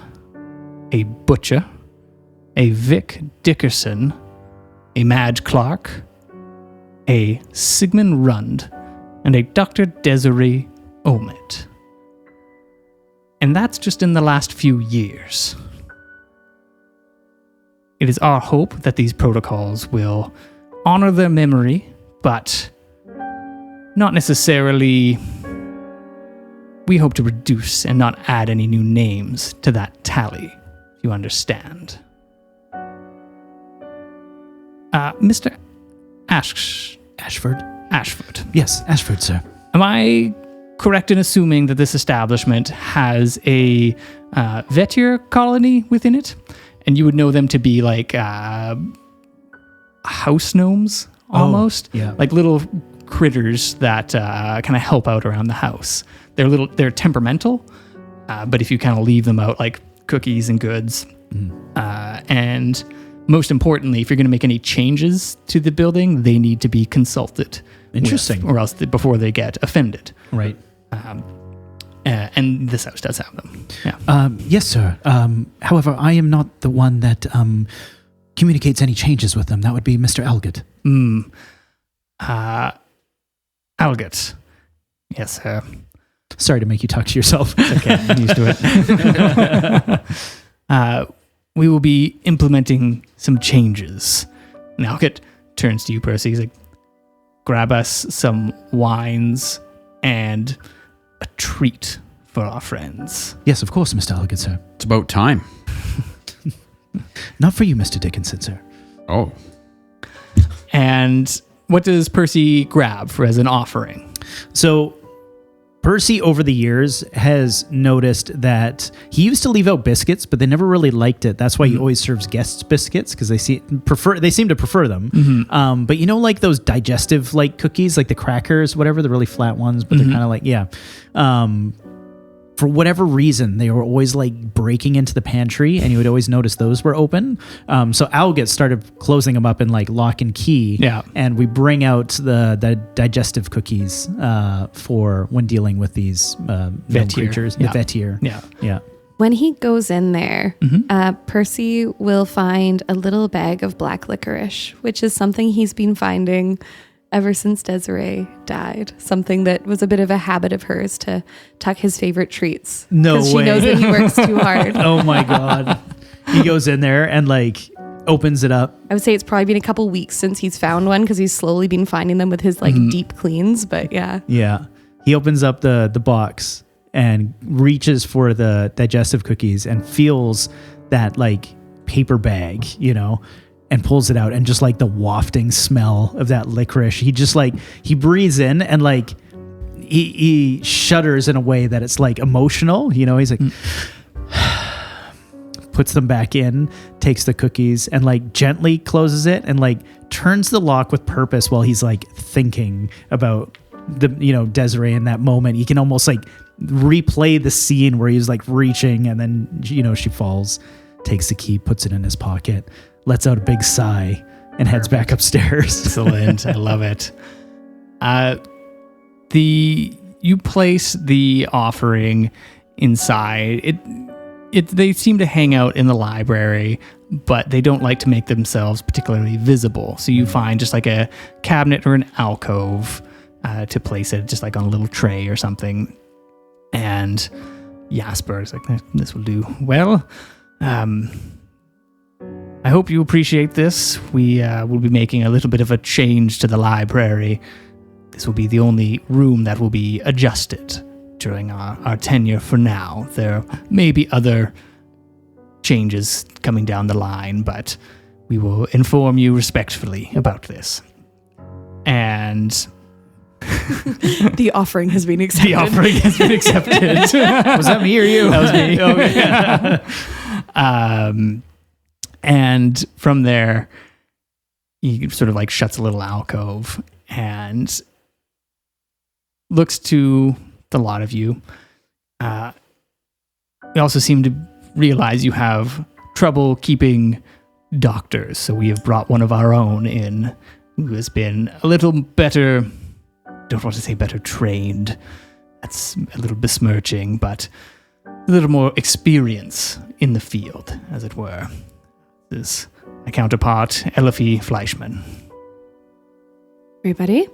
a Butcher, a Vic Dickerson, a Madge Clark, a Sigmund Rund, and a Dr. Desiree Omit. And that's just in the last few years. It is our hope that these protocols will honor their memory, but not necessarily. We hope to reduce and not add any new names to that tally, if you understand. Mr. Ashford? Ashford. Yes, Ashford, sir. Am I correct in assuming that this establishment has a Vetier colony within it? And you would know them to be like house gnomes, almost? yeah. Like little critters that kind of help out around the house. They're temperamental, but if you kind of leave them out like cookies and goods, and most importantly, if you're going to make any changes to the building, they need to be consulted. Interesting. Or else before they get offended. Right. And this house does have them. Yeah. Yes, sir. However, I am not the one that communicates any changes with them. That would be Mr. Elgott. Elgott. Yes, sir. Sorry to make you talk to yourself. Okay, I'm used to it. We will be implementing some changes. And Elgott turns to you, Percy. He's like, grab us some wines and a treat for our friends. Yes, of course, Mr. Elgott, sir. It's about time. Not for you, Mr. Dickinson, sir. Oh. And what does Percy grab for as an offering? So Percy, over the years, has noticed that he used to leave out biscuits, but they never really liked it. That's why he always serves guests biscuits, because they seem to prefer them. But you know, like those digestive like cookies, like the crackers, whatever, the really flat ones, but they're kind of like, for whatever reason, they were always like breaking into the pantry, and you would always notice those were open. So Al gets started closing them up in like lock and key. Yeah. And we bring out the digestive cookies for when dealing with these gnome creatures. Yeah. The Vetir. Yeah. Yeah. When he goes in there, Percy will find a little bag of black licorice, which is something he's been finding ever since Desiree died. Something that was a bit of a habit of hers to tuck his favorite treats. No way. Because she knows that he works too hard. Oh my God. He goes in there and like opens it up. I would say it's probably been a couple weeks since he's found one because he's slowly been finding them with his like deep cleans. But yeah. Yeah. He opens up the box and reaches for the digestive cookies and feels that like paper bag, you know, and pulls it out, and just like the wafting smell of that licorice. He just like, he breathes in and like he shudders in a way that it's like emotional, you know, he's like, puts them back in, takes the cookies and like gently closes it and like turns the lock with purpose while he's like thinking about the, you know, Desiree in that moment. He can almost like replay the scene where he's like reaching and then, you know, she falls, takes the key, puts it in his pocket, lets out a big sigh and heads back upstairs. Excellent. I love it. You place the offering inside. They seem to hang out in the library, but they don't like to make themselves particularly visible. So you find just like a cabinet or an alcove to place it, just like on a little tray or something. And Jasper is like, this will do well. I hope you appreciate this. We will be making a little bit of a change to the library. This will be the only room that will be adjusted during our tenure for now. There may be other changes coming down the line, but we will inform you respectfully about this. And The offering has been accepted. the offering has been accepted. Was that me or you? That was me. Okay. And from there, he sort of like shuts a little alcove and looks to the lot of you. We also seem to realize you have trouble keeping doctors, so we have brought one of our own in who has been a little better, don't want to say better trained, that's a little besmirching, but a little more experience in the field, as it were. This is my counterpart, Elifie Fleischman. Everybody.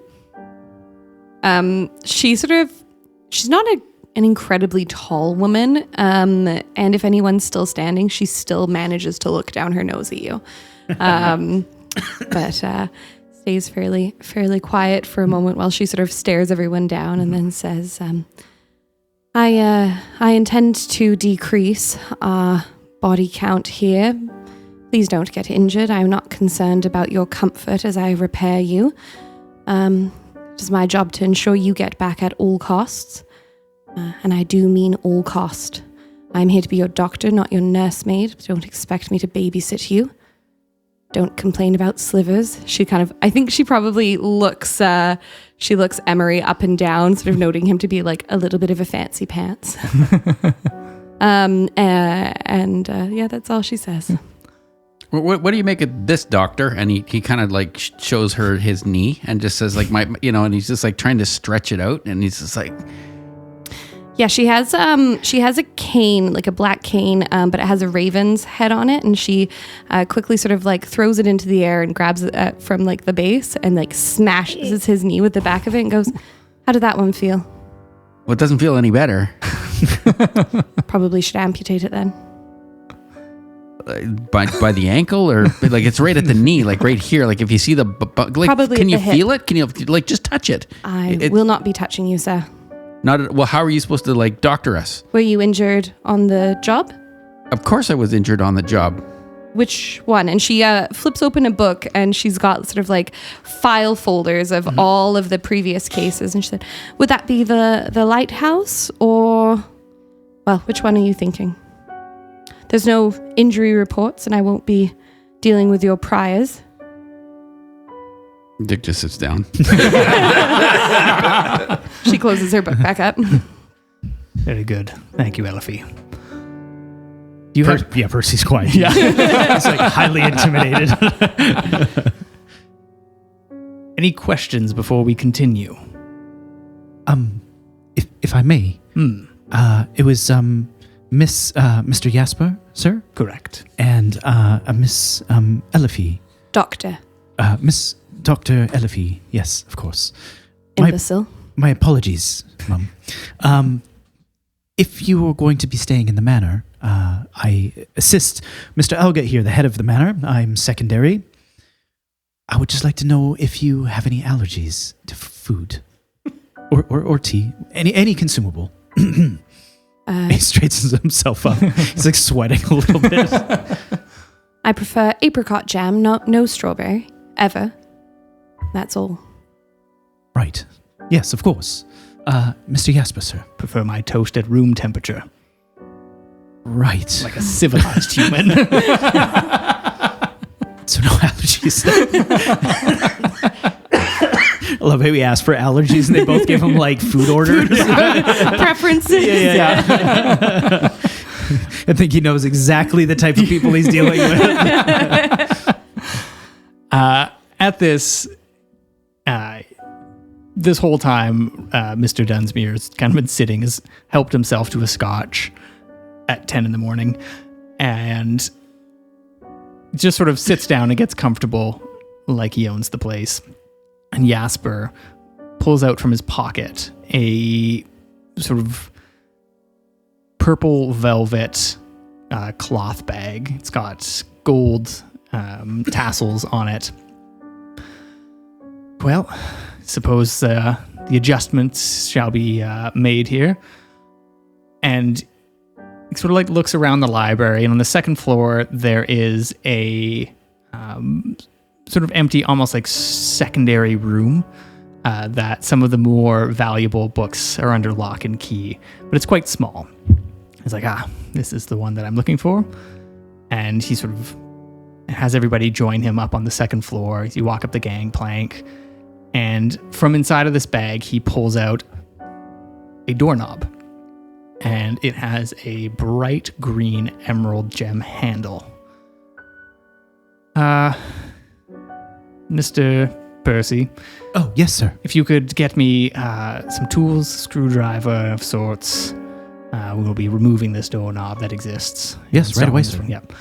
She's not an incredibly tall woman. And if anyone's still standing, she still manages to look down her nose at you. But stays fairly quiet for a moment while she sort of stares everyone down and then says, I intend to decrease our body count here. Please don't get injured. I'm not concerned about your comfort as I repair you. It is my job to ensure you get back at all costs. And I do mean all cost. I'm here to be your doctor, not your nursemaid. Don't expect me to babysit you. Don't complain about slivers. I think she probably looks Emery up and down, sort of noting him to be like a little bit of a fancy pants. Yeah, that's all she says. What do you make of this, doctor? And he kind of like shows her his knee and just says like and he's just like trying to stretch it out, and he's just like, yeah, she has a cane, like a black cane, but it has a raven's head on it, and she quickly sort of like throws it into the air and grabs it from like the base and like smashes his knee with the back of it and goes, "How did that one feel?" Well, it doesn't feel any better. Probably should amputate it then. By the ankle, or like it's right at the knee, like right here. Like if you see like, probably can you the feel it? Can you like just touch it? I will not be touching you, sir. Well, how are you supposed to like doctor us? Were you injured on the job? Of course I was injured on the job. Which one? And she flips open a book, and she's got sort of like file folders of all of the previous cases. And she said, would that be the lighthouse, or, well, which one are you thinking? There's no injury reports, and I won't be dealing with your priors. Dick just sits down. She closes her book back up. Very good. Thank you, Elfie. You have, Percy's quiet. yeah. He's like highly intimidated. Any questions before we continue? If I may, it was Mr. Jasper, sir, Correct. and Miss Elifie, Doctor. Miss Dr. Elifie. Yes, of course. Imbecile. My apologies, Mum. If you were going to be staying in the manor, I assist Mr. Elgett here, the head of the manor. I'm secondary. I would just like to know if you have any allergies to food or tea, any consumable. He straightens himself up. He's like sweating a little bit. I prefer apricot jam, no strawberry. Ever. That's all. Right. Yes, of course. Mr. Jasper, sir. Prefer my toast at room temperature, Right. like a civilized human. So no allergies. I love how he asked for allergies and they both give him like food orders. Preferences. Yeah. I think he knows exactly the type of people he's dealing with. At this, this whole time, Mr. Dunsmuir's kind of been sitting, has helped himself to a scotch at 10 in the morning, and just sort of sits down and gets comfortable like he owns the place. And Jasper pulls out from his pocket a sort of purple velvet cloth bag. It's got gold tassels on it. Well, suppose the adjustments shall be made here. And he sort of like looks around the library, and on the second floor there is a sort of empty, almost like secondary room that some of the more valuable books are under lock and key, but it's quite small. He's like, this is the one that I'm looking for. And he sort of has everybody join him up on the second floor. You walk up the gangplank, and from inside of this bag, he pulls out a doorknob. And it has a bright green emerald gem handle. Mr. Percy, Oh, yes, sir. if you could get me some tools, screwdriver of sorts, we will be removing this doorknob that exists. Yes, right away, sir. Yep.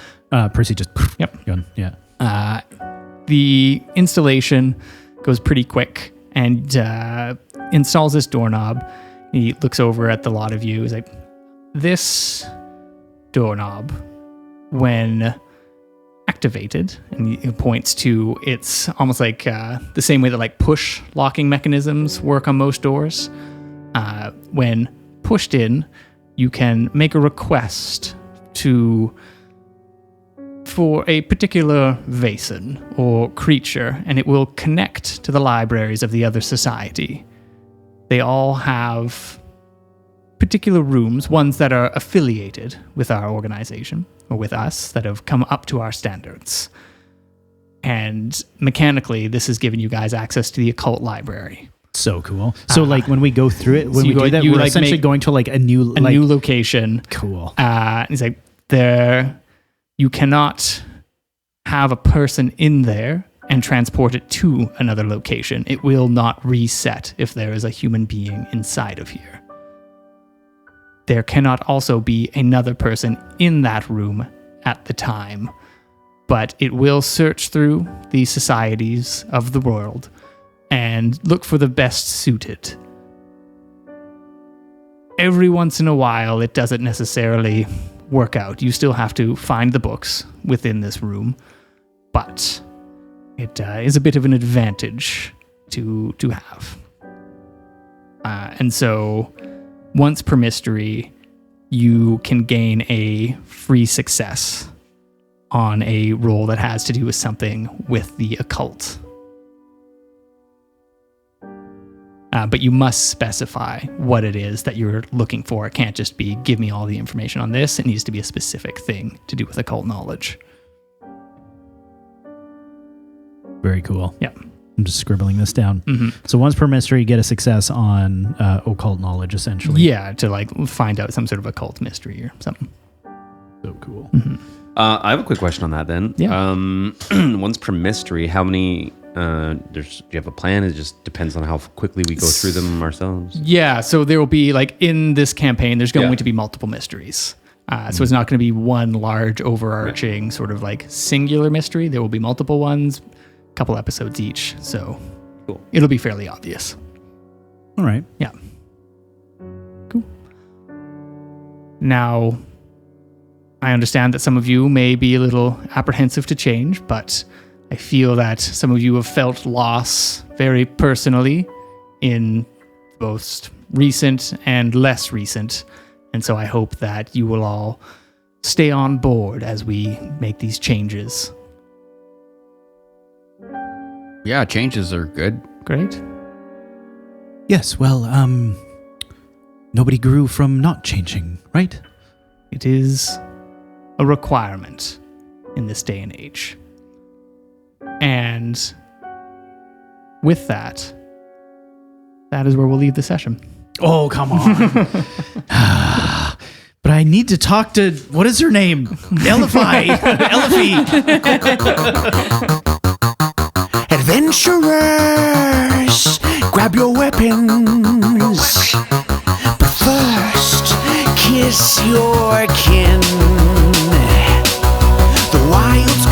Percy just Yep. gone. Yeah. The installation goes pretty quick, and installs this doorknob. He looks over at the lot of you. He's like, this doorknob, when activated, and he points to, it's almost like the same way that like push locking mechanisms work on most doors. When pushed in, you can make a request for a particular Vaesen or creature, and it will connect to the libraries of the other society. They all have particular rooms, ones that are affiliated with our organization or with us, that have come up to our standards. And mechanically, this has given you guys access to the occult library. So cool. So like when we go through it, when so we do that, you we're like essentially make going to like a new location. Cool. He's like, you cannot have a person in there and transport it to another location. It will not reset if there is a human being inside of here. There cannot also be another person in that room at the time, but it will search through the societies of the world and look for the best suited. Every once in a while, it doesn't necessarily work out. You still have to find the books within this room, but it is a bit of an advantage to have. And so once per mystery, you can gain a free success on a roll that has to do with something with the occult. But you must specify what it is that you're looking for. It can't just be, give me all the information on this. It needs to be a specific thing to do with occult knowledge. Very cool. Yeah. I'm just scribbling this down. So once per mystery, get a success on occult knowledge, essentially. Yeah, to like find out some sort of occult mystery or something. So cool. I have a quick question on that then. Yeah. Once per mystery, how many? Do you have a plan? It just depends on how quickly we go through them ourselves. Yeah, so there will be like in this campaign, there's going Yeah. to be multiple mysteries. So it's not going to be one large overarching sort of like singular mystery. There will be multiple ones, a couple episodes each. So Cool. it'll be fairly obvious. All right. Yeah. Cool. Now, I understand that some of you may be a little apprehensive to change, but I feel that some of you have felt loss very personally in both recent and less recent. And so I hope that you will all stay on board as we make these changes. Yeah, changes are good. Great. Yes, well, nobody grew from not changing, right? It is a requirement in this day and age. And with that, that is where we'll leave the session. Oh, come on. But I need to talk to, what is her name? Elify. Elifie. Adventurers, grab your weapons. But first, kiss your kin. The wild's